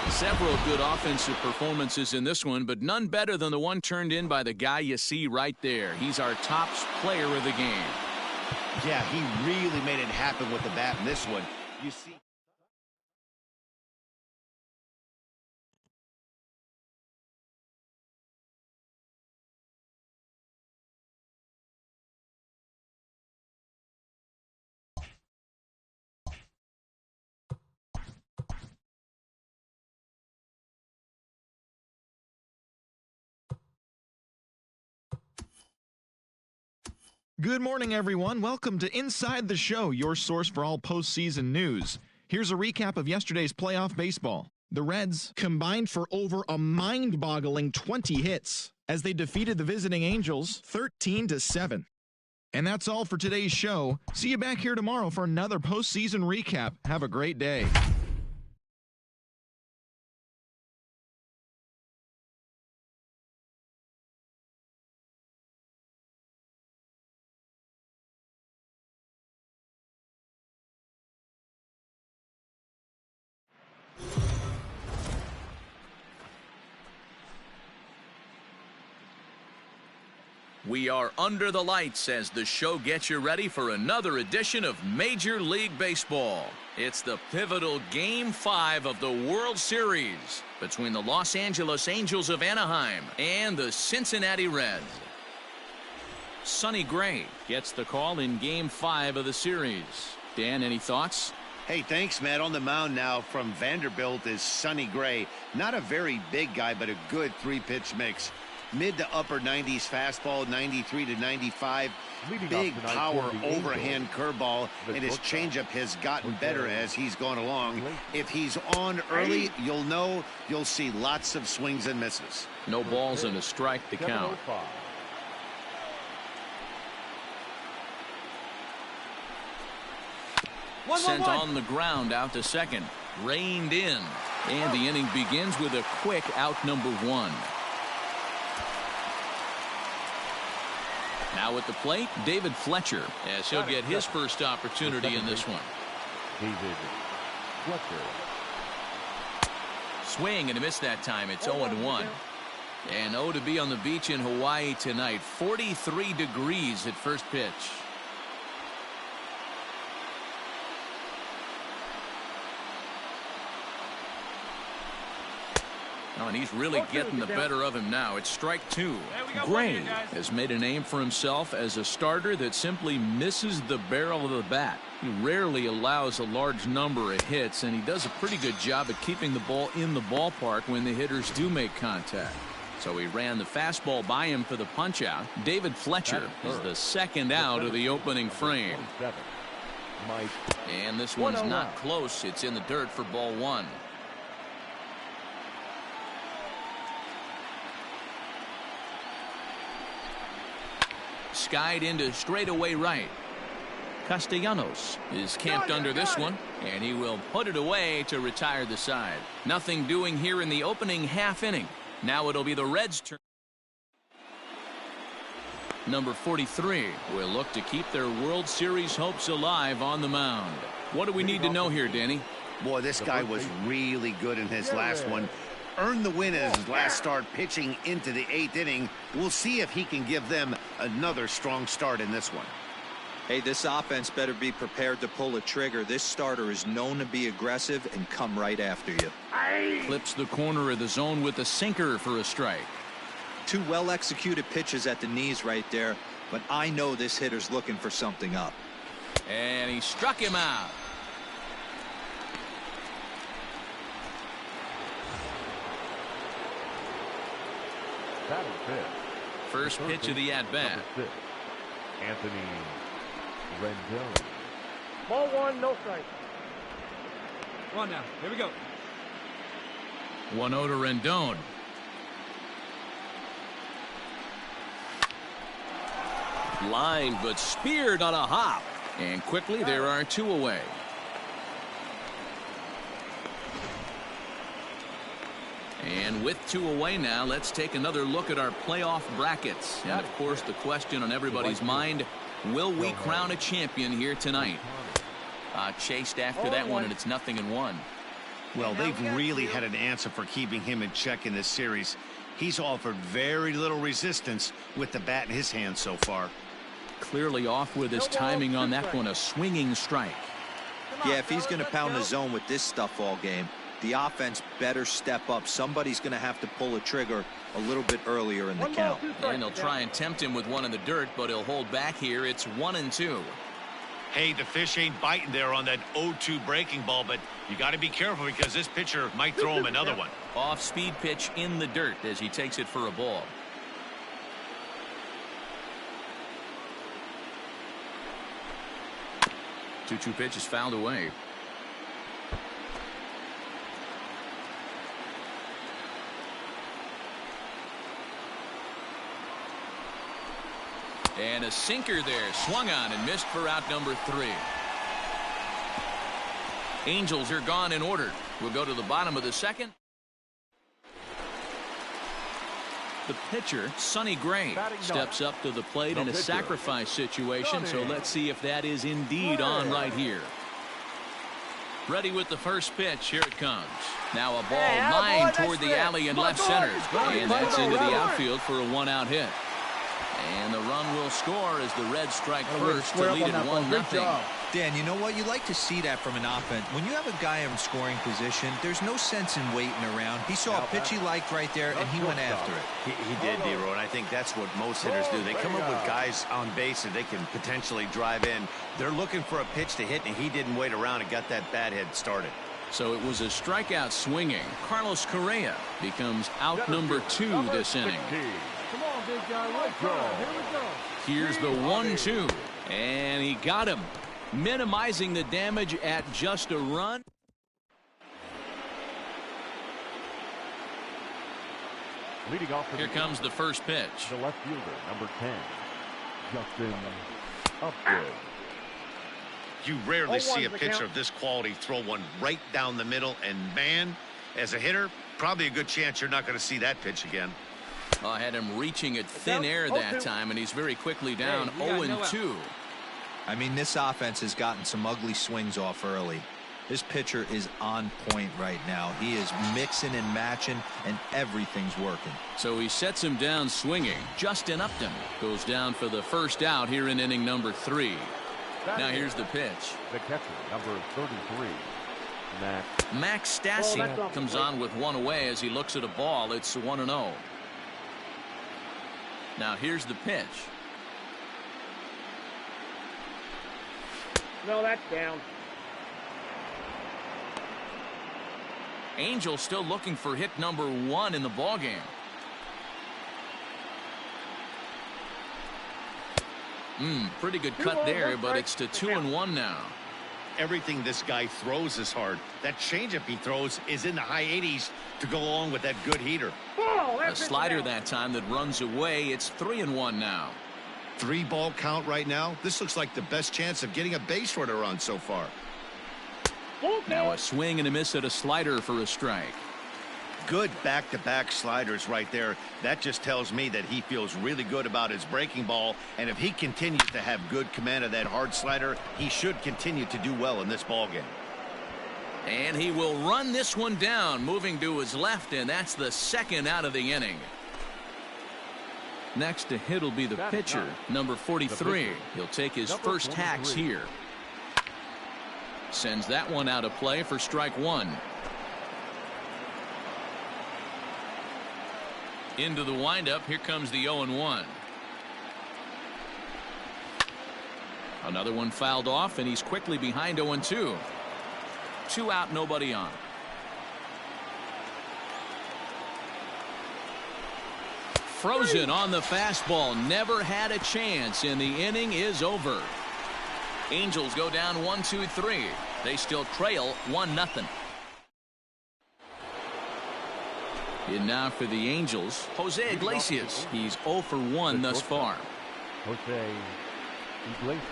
Several good offensive performances in this one, but none better than the one turned in by the guy you see right there. He's our top player of the game. Yeah, he really made it happen with the bat in this one. You see. Good morning, everyone. Welcome to Inside the Show, your source for all postseason news. Here's a recap of yesterday's playoff baseball. The Reds combined for over a mind-boggling 20 hits as they defeated the visiting Angels 13-7. And that's all for today's show. See you back here tomorrow for another postseason recap. Have a great day. We are under the lights as the show gets you ready for another edition of Major League Baseball. It's the pivotal Game 5 of the World Series between the Los Angeles Angels of Anaheim and the Cincinnati Reds. Sonny Gray gets the call in Game 5 of the series. Dan, any thoughts? Hey, thanks, Matt. On the mound now from Vanderbilt is Sonny Gray. Not a very big guy, but a good 3-pitch mix. Mid to upper 90s fastball, 93 to 95. Big power overhand curveball, and his changeup has gotten better as he's gone along. If he's on early, you'll see lots of swings and misses. No balls and a strike to count. Sent on the ground out to second. Reined in. And the inning begins with a quick out number 1. Now at the plate, David Fletcher, as he'll get his first opportunity in this one. David Fletcher. Swing and a miss that time. It's 0-1. And 0 to be on the beach in Hawaii tonight. 43 degrees at first pitch. Oh, and he's really getting the better of him now. It's strike 2. Gray has made a name for himself as a starter that simply misses the barrel of the bat. He rarely allows a large number of hits, and he does a pretty good job at keeping the ball in the ballpark when the hitters do make contact. So he ran the fastball by him for the punch out. David Fletcher is the second out of the opening frame. And this one's not close. It's in the dirt for ball one. Skied into straightaway right. Castellanos is camped under this one, and he will put it away to retire the side. Nothing doing here in the opening half inning. Now it'll be the Reds' turn. Number 43 will look to keep their World Series hopes alive on the mound. What do we need to know here, Danny? Boy, this guy was really good in his last one. Earned the win as his last start pitching into the 8th inning. We'll see if he can give them another strong start in this one. Hey, this offense better be prepared to pull a trigger. This starter is known to be aggressive and come right after you. Clips the corner of the zone with a sinker for a strike. Two well-executed pitches at the knees right there, but I know this hitter's looking for something up. And he struck him out. First pitch of the at-bat. Anthony Rendon. Ball one, no strike. Come on now, here we go. 1-0 to Rendon. Line, but speared on a hop. And quickly there are two away. And with two away now, let's take another look at our playoff brackets. And of course, the question on everybody's mind, will we crown a champion here tonight? Chased after that one, and it's 0-1. Well, they've really had an answer for keeping him in check in this series. He's offered very little resistance with the bat in his hand so far. Clearly off with his timing on that one, a swinging strike. Yeah, if he's going to pound the zone with this stuff all game, the offense better step up. Somebody's going to have to pull a trigger a little bit earlier in the count. And they'll try and tempt him with one in the dirt, but he'll hold back here. It's 1-2. Hey, the fish ain't biting there on that 0-2 breaking ball, but you got to be careful because this pitcher might throw him another one. Off-speed pitch in the dirt as he takes it for a ball. Two pitch is fouled away. And a sinker there, swung on and missed for out number 3. Angels are gone in order. We'll go to the bottom of the second. The pitcher, Sonny Gray, steps up to the plate in a sacrifice situation, so let's see if that is indeed on right here. Ready with the first pitch. Here it comes. Now a ball lined toward the alley in left center. And that's into the outfield for a one-out hit. And the run will score as the Reds strike first to lead it 1-0. Dan, you know what? You like to see that from an offense. When you have a guy in scoring position, there's no sense in waiting around. He saw a pitch he liked right there, and he went after it. He did, D-Row, and I think that's what most hitters do. They come up with guys on base that they can potentially drive in. They're looking for a pitch to hit, and he didn't wait around and got that bat head started. So it was a strikeout swinging. Carlos Correa becomes out number 2 this inning. Come on, big guy. Let's go. Here we go. Here's the 1-2. And he got him. Minimizing the damage at just a run. Leading off. Here comes the first pitch. The left fielder, number 10, Justin Upton. You rarely see a pitcher of this quality throw one right down the middle, and man, as a hitter, probably a good chance you're not going to see that pitch again. I had him reaching at thin air that time, and he's very quickly down 0-2. I mean, this offense has gotten some ugly swings off early. This pitcher is on point right now. He is mixing and matching, and everything's working. So he sets him down swinging. Justin Upton goes down for the first out here in inning number 3. Now here's the pitch. The catcher, number 33, Max Stassi comes on with one away as he looks at a ball. It's 1-0. Now here's the pitch. No, that's down. Angels still looking for hit number 1 in the ballgame. Pretty good cut there, but it's to 2-1 now. Everything this guy throws is hard. That changeup he throws is in the high 80s to go along with that good heater. A slider that time that runs away. It's 3-1 now. 3-ball count right now. This looks like the best chance of getting a base runner on so far. Now a swing and a miss at a slider for a strike. Good back-to-back sliders right there. That just tells me that he feels really good about his breaking ball, and if he continues to have good command of that hard slider, he should continue to do well in this ballgame. And he will run this one down, moving to his left, and that's the second out of the inning. Next to hit will be the pitcher, number 43. He'll take his first hacks here. Sends that one out of play for strike 1. Into the windup. Here comes the 0-1. Another one fouled off, and he's quickly behind 0-2. 2 out, nobody on. Frozen on the fastball. Never had a chance, and the inning is over. Angels go down 1-2-3. They still trail 1-0. In now for the Angels, Jose Iglesias. He's 0 for 1 thus far. Jose Iglesias.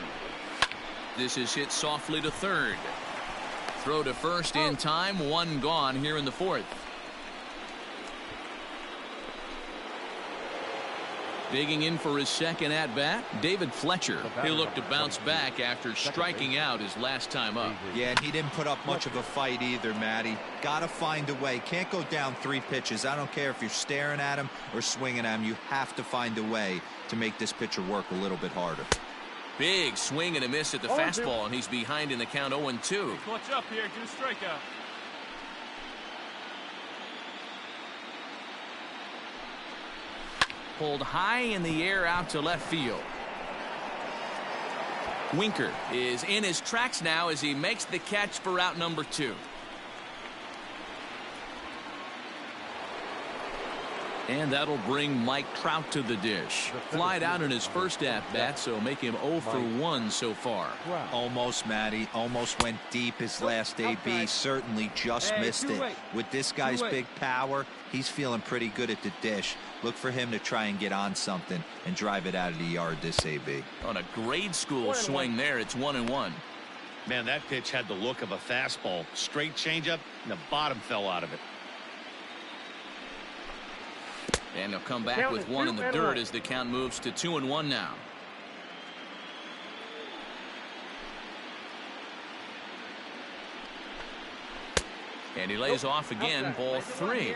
This is hit softly to third. Throw to first in time. 1 gone here in the 4th. Digging in for his second at-bat, David Fletcher. He'll look to bounce back after striking out his last time up. Yeah, and he didn't put up much of a fight either, Matty. Gotta find a way. Can't go down 3 pitches. I don't care if you're staring at him or swinging at him. You have to find a way to make this pitcher work a little bit harder. Big swing and a miss at the fastball, and he's behind in the count 0-2. Watch up here. Get a strikeout. Pulled high in the air out to left field. Winker is in his tracks now as he makes the catch for out number 2. And that'll bring Mike Trout to the dish. Flied out in his first at-bat, so make him 0 for 1 so far. Almost, Matty. Almost went deep his last AB. Certainly just missed it. With this guy's big power, he's feeling pretty good at the dish. Look for him to try and get on something and drive it out of the yard this AB. On a grade school swing there, it's 1-1. Man, that pitch had the look of a fastball. Straight changeup, and the bottom fell out of it. And he'll come back with 1 in the dirt as the count moves to 2-1 now. And he lays off again, ball 3.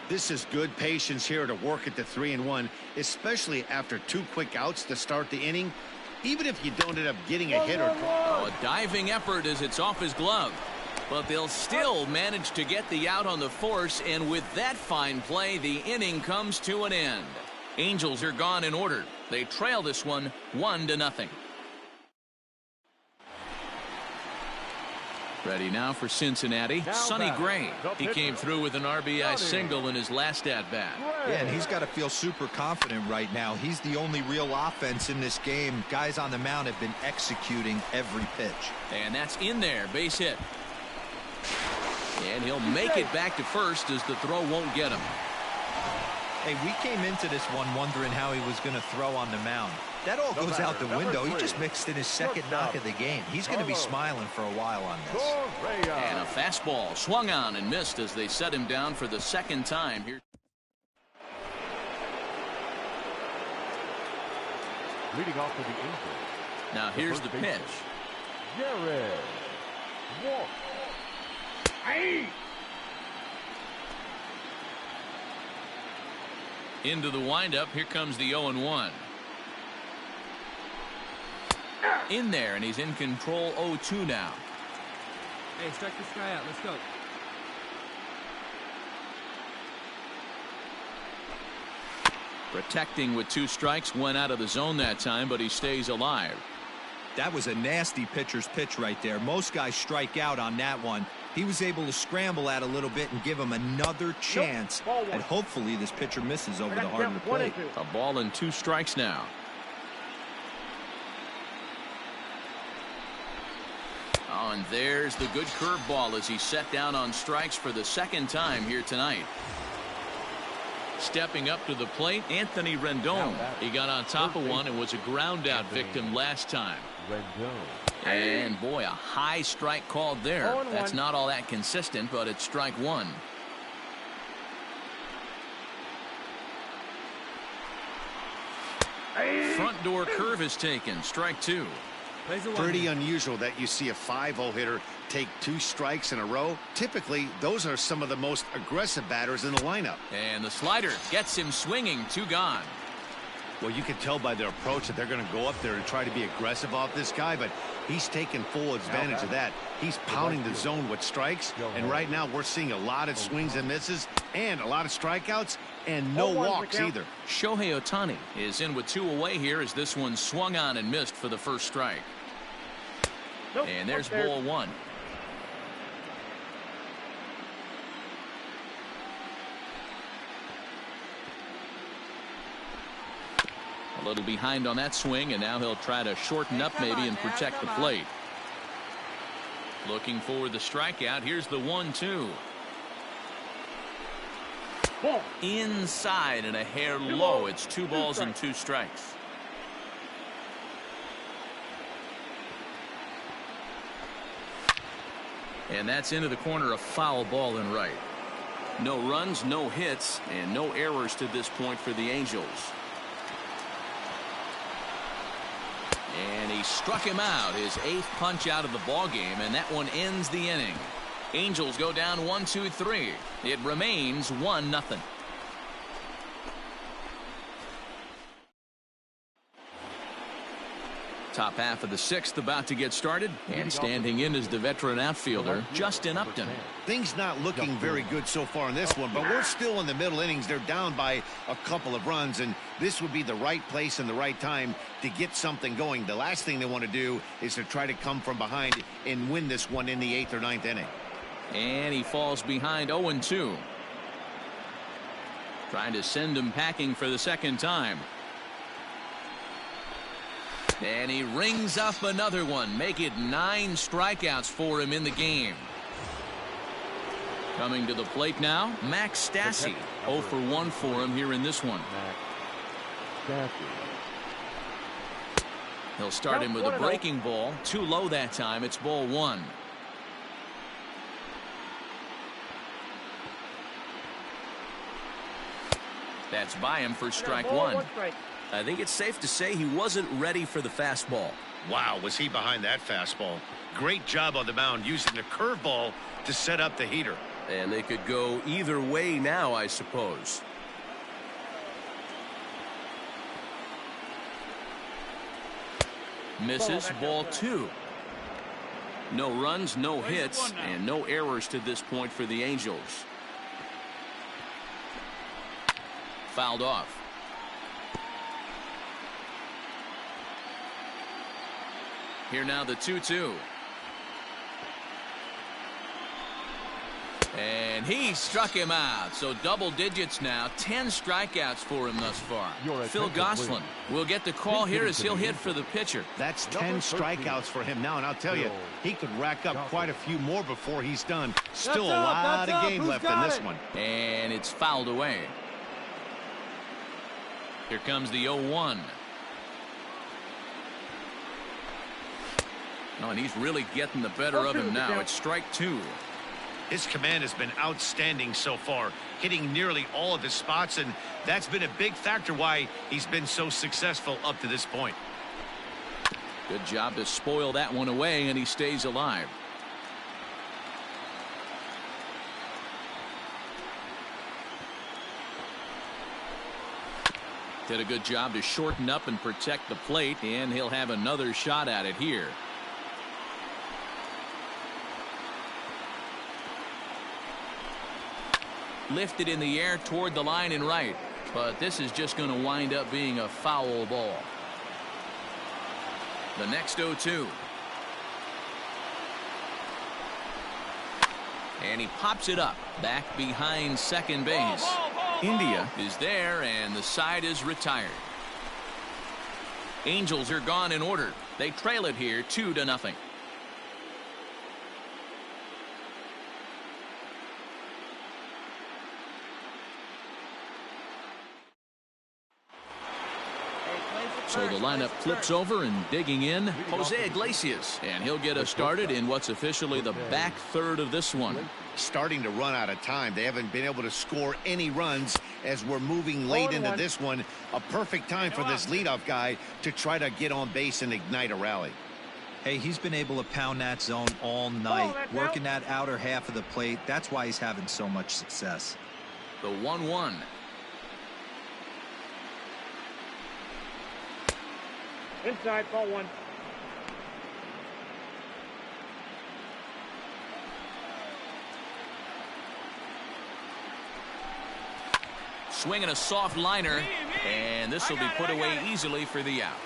This is good patience here to work at the 3-1, especially after 2 quick outs to start the inning. Even if you don't end up getting a hit or two. A diving effort as it's off his glove. But they'll still manage to get the out on the force, and with that fine play, the inning comes to an end. Angels are gone in order. They trail this one 1-0. Ready now for Cincinnati, Sonny Gray. He came through with an RBI single in his last at-bat. Yeah, and he's got to feel super confident right now. He's the only real offense in this game. Guys on the mound have been executing every pitch. And that's in there, base hit. And he'll make it back to first as the throw won't get him. Hey, we came into this one wondering how he was going to throw on the mound. That all goes out the window. He just mixed in his second knock of the game. He's going to be smiling for a while on this. And a fastball swung on and missed as they set him down for the second time here. Leading off for the Angels. Now here's the pitch. Jared Walk. Into the windup. Here comes the 0-1. In there, and he's in control 0-2 now. Hey, strike this guy out. Let's go. Protecting with 2 strikes, went out of the zone that time, but he stays alive. That was a nasty pitcher's pitch right there. Most guys strike out on that one. He was able to scramble that a little bit and give him another chance. And hopefully this pitcher misses over the heart of the plate. A ball and 2 strikes now. Oh, and there's the good curveball as he set down on strikes for the 2nd time here tonight. Stepping up to the plate, Anthony Rendon. He got on top of one and was a ground out victim last time. And boy, a high strike called there. That's not all that consistent, but it's strike 1. Front door curve is taken. Strike 2. Pretty unusual that you see a 5-0 hitter take 2 strikes in a row. Typically, those are some of the most aggressive batters in the lineup. And the slider gets him swinging. 2 gone. Well, you can tell by their approach that they're going to go up there and try to be aggressive off this guy, but he's taking full advantage of that. He's pounding the zone with strikes, and right now we're seeing a lot of swings and misses and a lot of strikeouts and no walks either. Shohei Ohtani is in with 2 away here as this one swung on and missed for the first strike. And there's ball 1. A little behind on that swing, and now he'll try to shorten up maybe and protect the plate. Looking for the strikeout. Here's the 1-2. Inside and a hair low. It's 2 balls and 2 strikes. And that's into the corner, a foul ball and right. No runs, no hits, and no errors to this point for the Angels. And he struck him out, his 8th punch out of the ball game, and that one ends the inning. Angels go down 1-2-3. It remains 1-0. Top half of the 6th about to get started, and standing in is the veteran outfielder Justin Upton. Things not looking very good so far in this one, but we're still in the middle innings. They're down by a couple of runs, and this would be the right place and the right time to get something going. The last thing they want to do is to try to come from behind and win this one in the 8th or 9th inning. And he falls behind 0-2. Trying to send him packing for the 2nd time. And he rings up another one. Make it 9 strikeouts for him in the game. Coming to the plate now, Max Stassi. 0 for 1 for him here in this one. He'll start him with a breaking ball. Too low that time. It's ball 1. That's by him for strike 1. I think it's safe to say he wasn't ready for the fastball. Wow, was he behind that fastball. Great job on the mound using the curveball to set up the heater. And they could go either way now, I suppose. Misses, ball 2. No runs, no hits, and no errors to this point for the Angels. Fouled off. Here now the 2-2. And he struck him out. So double digits now. 10 strikeouts for him thus far. Phil Gosselin will get the call here as he'll hit for the pitcher. That's 10 strikeouts for him now. And I'll tell you, he could rack up quite a few more before he's done. Still a lot of game left in this one. And it's fouled away. Here comes the 0-1. No, and he's really getting the better of him now. It's strike 2. His command has been outstanding so far, hitting nearly all of his spots, and that's been a big factor why he's been so successful up to this point. Good job to spoil that one away, and he stays alive. Did a good job to shorten up and protect the plate, and he'll have another shot at it here. Lifted in the air toward the line and right, but this is just going to wind up being a foul ball. The next 0-2. And he pops it up back behind second base. India is there, and the side is retired. Angels are gone in order. They trail it here 2-0. So the lineup flips over, and digging in, Jose Iglesias. And he'll get us started in what's officially the back third of this one. Starting to run out of time. They haven't been able to score any runs as we're moving late into this one. A perfect time for this leadoff guy to try to get on base and ignite a rally. Hey, he's been able to pound that zone all night, working that outer half of the plate. That's why he's having so much success. The 1-1. Inside, ball 1. Swinging a soft liner, and this will be put away easily for the out.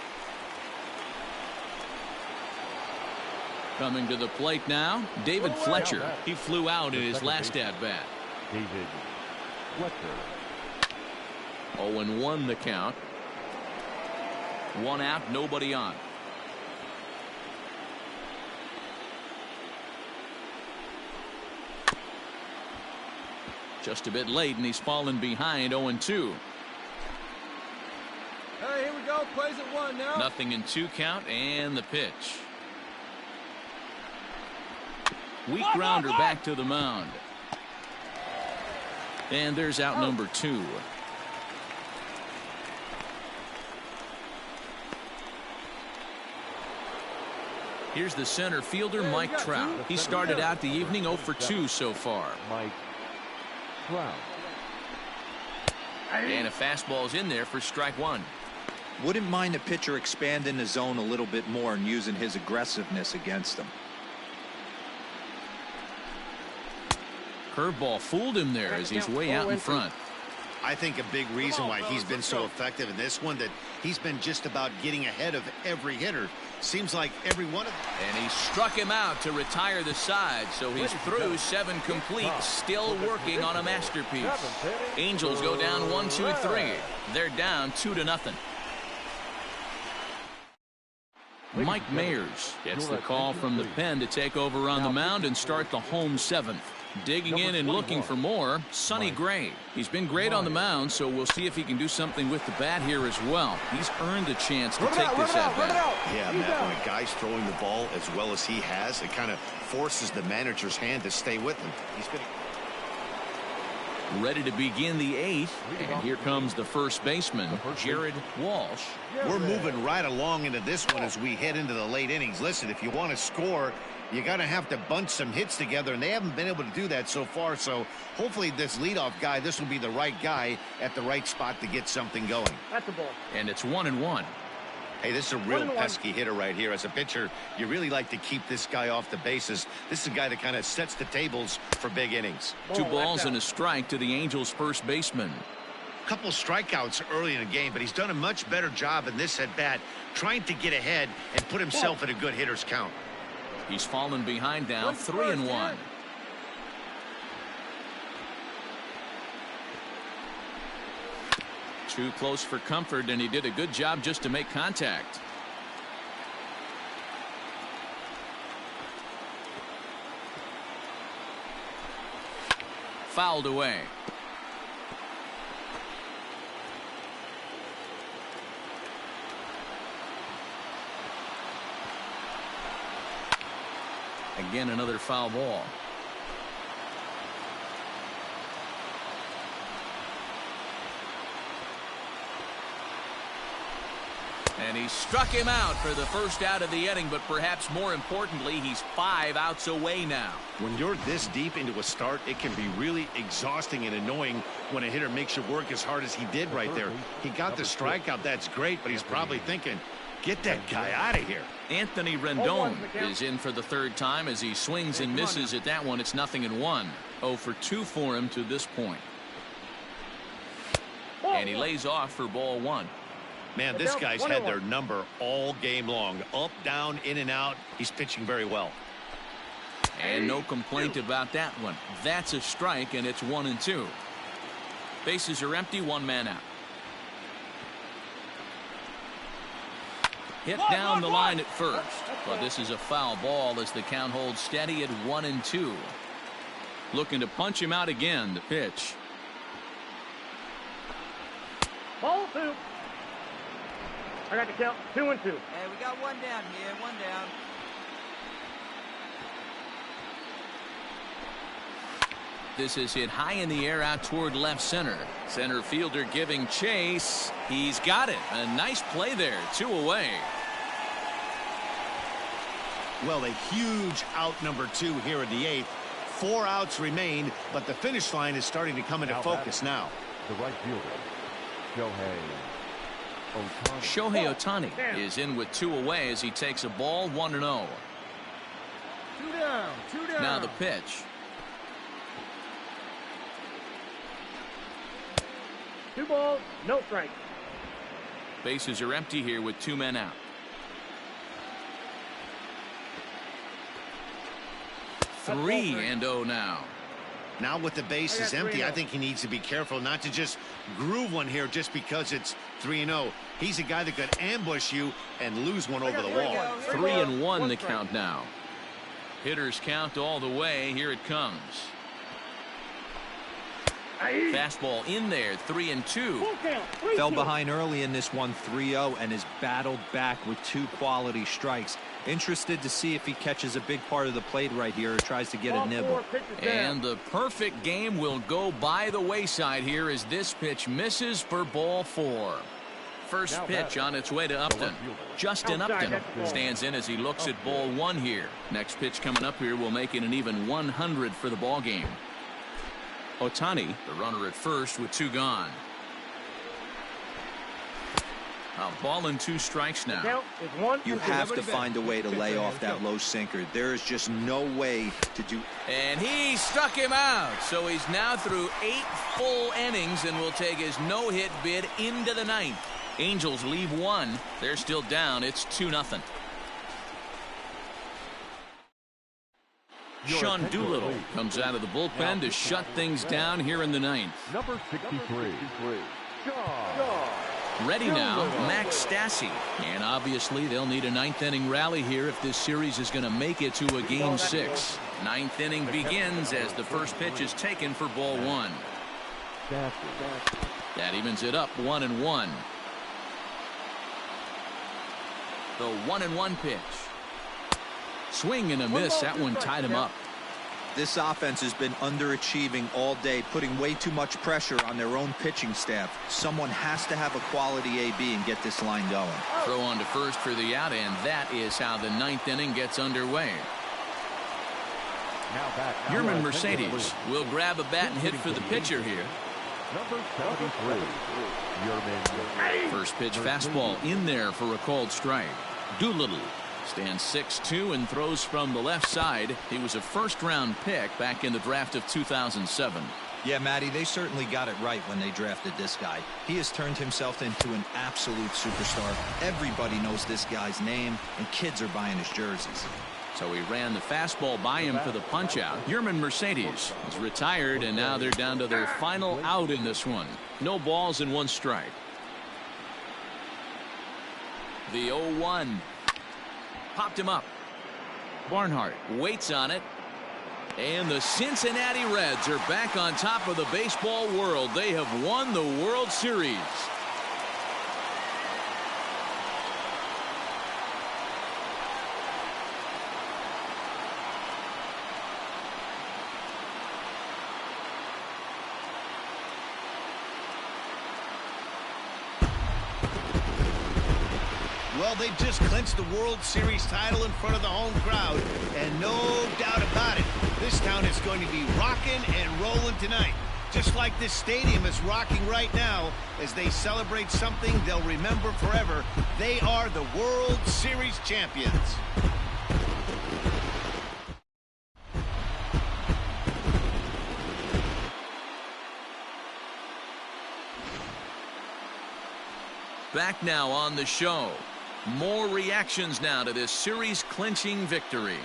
Coming to the plate now, David Fletcher. He flew out in his last at-bat. David Fletcher. 0-1 the count. 1 out, nobody on. Just a bit late, and he's fallen behind 0-2. Hey, here we go. Plays at 1 now. Nothing in 2 count, and the pitch. Weak grounder back to the mound. And there's out number 2. Here's the center fielder, Mike Trout. He started out the evening 0 for 2 so far. Mike Trout. And a fastball's in there for strike 1. Wouldn't mind the pitcher expanding the zone a little bit more and using his aggressiveness against them. Curveball fooled him there as he's way out in front. I think a big reason why he's been so effective in this one that he's been just about getting ahead of every hitter. Seems like every one of them. And he struck him out to retire the side, so he's through 7 complete, still working on a masterpiece. Angels go down 1-2-3. They're down 2-0. Mike Mayers gets the call from the pen to take over on the mound and start the home 7th. Digging in and looking for more, Sonny Gray. He's been great on the mound, so we'll see if he can do something with the bat here as well. He's earned a chance to take this at bat. Yeah, Matt, when a guy's throwing the ball as well as he has, it kind of forces the manager's hand to stay with him. He's been ready to begin the 8th, and here comes the first baseman, Jared Walsh. We're moving right along into this one as we head into the late innings. Listen, if you want to score, you got to have to bunch some hits together, and they haven't been able to do that so far. So hopefully this leadoff guy, this will be the right guy at the right spot to get something going. That's a ball. And it's 1-1. Hey, this is a real pesky hitter right here. As a pitcher, you really like to keep this guy off the bases. This is a guy that kind of sets the tables for big innings. 2 balls and a strike to the Angels' first baseman. Couple strikeouts early in the game, but he's done a much better job in this at bat trying to get ahead and put himself in a good hitter's count. He's fallen behind now 3-1. Too close for comfort, and he did a good job just to make contact. Fouled away. Again, another foul ball. And he struck him out for the first out of the inning, but perhaps more importantly, he's 5 outs away now. When you're this deep into a start, it can be really exhausting and annoying when a hitter makes you work as hard as he did right there. He got the strikeout, that's great, but he's probably thinking, get that guy out of here. Anthony Rendon is in for the 3rd time as he swings and misses at that one. It's 0-1. 0 for 2 for him to this point. And he lays off for ball 1. Man, this guy's had their number all game long. Up, down, in and out. He's pitching very well. And no complaint about that one. That's a strike, and it's 1-2. Bases are empty, one man out. Hit down the line at first, but this is a foul ball as the count holds steady at 1-2. Looking to punch him out again. The pitch. Ball 2. I got the count 2-2. Hey, we got one down here, one down. This is hit high in the air out toward left center. Center fielder giving chase. He's got it. A nice play there. 2 away. Well, a huge out number 2 here in the 8th. 4 outs remain, but the finish line is starting to come into focus now. The right fielder, Shohei Ohtani is in with 2 away as he takes a ball 1-0. 2 down, 2 down. Now the pitch. 2 balls, no strike. Bases are empty here with 2 men out. 3-0 now. Now with the bases empty, I think he needs to be careful not to just groove one here just because it's 3-0. He's a guy that could ambush you and lose one over the wall. 3-1 the count now. Hitters count all the way. Here it comes. Fastball in there. 3-2. Fell behind early in this one, 3-0, and has battled back with 2 quality strikes. Interested to see if he catches a big part of the plate right here or tries to get a nibble. And the perfect game will go by the wayside here as this pitch misses for ball 4. First pitch on its way to Upton. Justin Upton stands in as he looks at ball 1 here. Next pitch coming up here will make it an even 100 for the ball game. Ohtani, the runner at first with 2 gone. A ball and 2 strikes now. You have to find a way to lay off that low sinker. There is just no way to do. And he struck him out. So he's now through 8 full innings and will take his no-hit bid into the 9th. Angels leave 1. They're still down. It's 2-0. Sean Doolittle comes out of the bullpen to shut things down here in the 9th. Number 63. Ready now, Max Stassi. And obviously they'll need a 9th inning rally here if this series is going to make it to a game 6. 9th inning begins as the first pitch is taken for ball 1. That evens it up 1-1. The 1-1 pitch. Swing and a miss. That one tied him up. This offense has been underachieving all day, putting way too much pressure on their own pitching staff. Someone has to have a quality AB and get this line going. Throw on to first for the out, and that is how the 9th inning gets underway. Yerman Mercedes will grab a bat and hit for the pitcher here. Number 73. First pitch fastball in there for a called strike. Doolittle stands 6'2" and throws from the left side. He was a first-round pick back in the draft of 2007. Yeah, Matty, they certainly got it right when they drafted this guy. He has turned himself into an absolute superstar. Everybody knows this guy's name, and kids are buying his jerseys. So he ran the fastball by him for the punch-out. Yerman Mercedes is retired, and now they're down to their final out in this one. No balls and 1 strike. The 0-1. Popped him up. Barnhart waits on it. And the Cincinnati Reds are back on top of the baseball world. They have won the World Series. Well, they've just clinched the World Series title in front of the home crowd, and no doubt about it, this town is going to be rocking and rolling tonight. Just like this stadium is rocking right now as they celebrate something they'll remember forever. They are the World Series champions. Back now on the show. More reactions now to this series-clinching victory.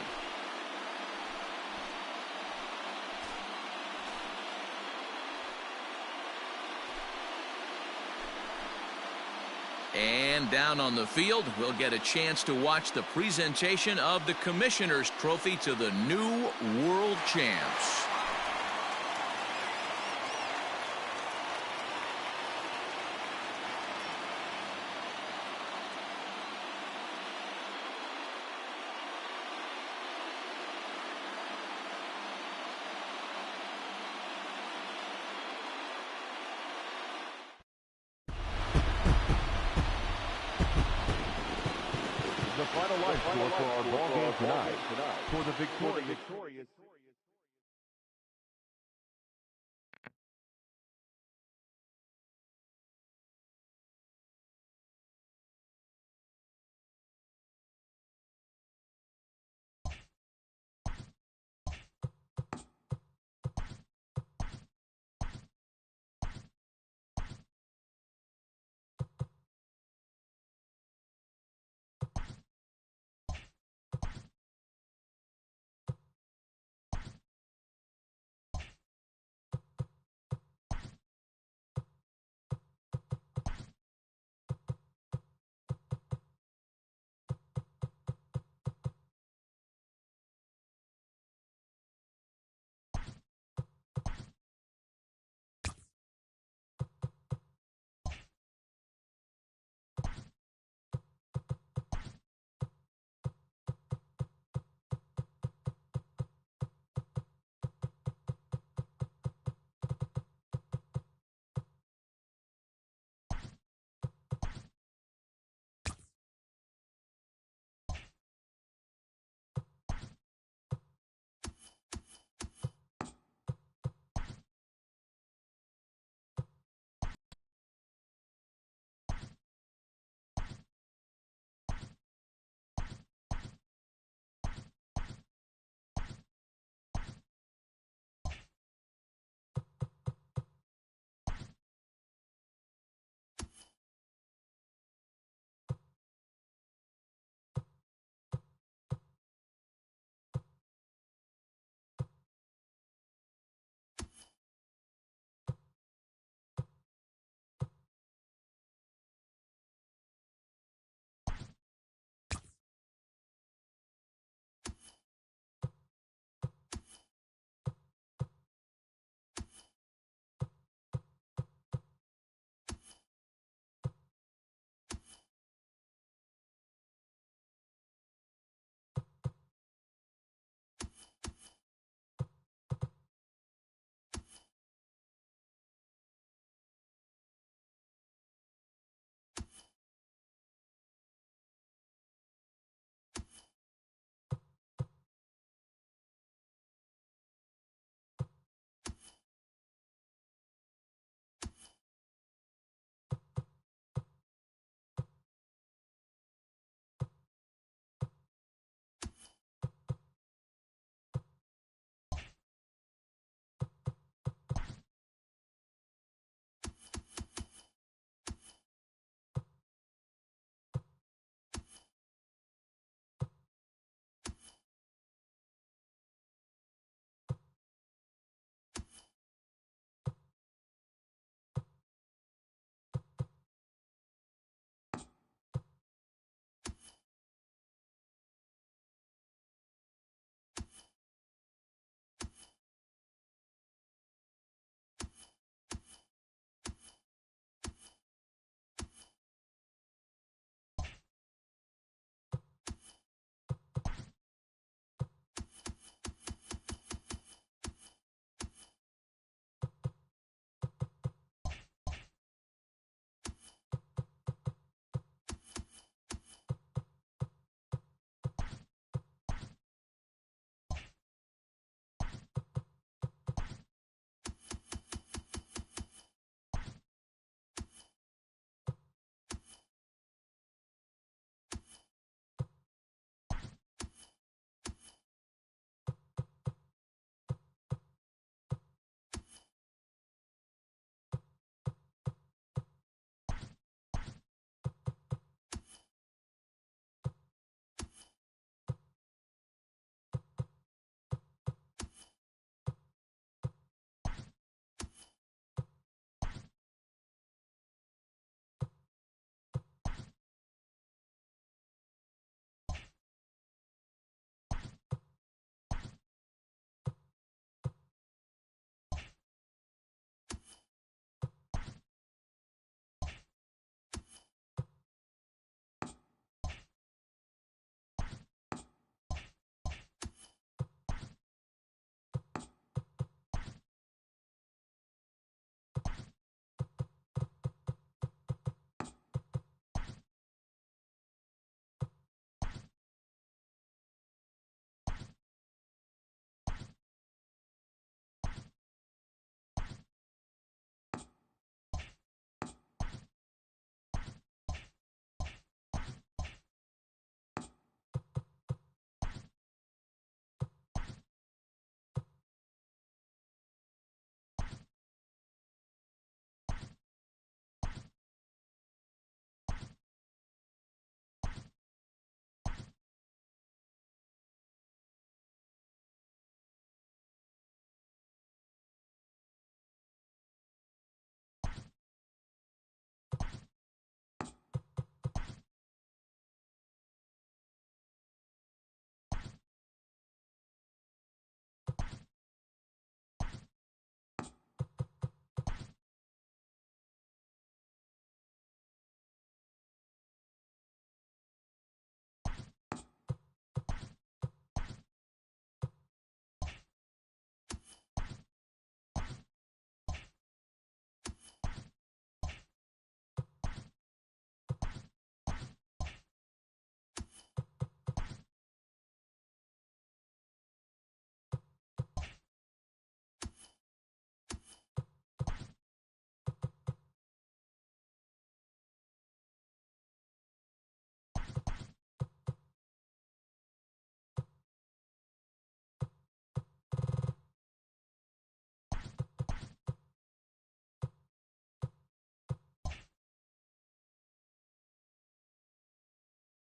And down on the field, we'll get a chance to watch the presentation of the Commissioner's Trophy to the new world champs. The final line score for our ball game tonight. For the victorious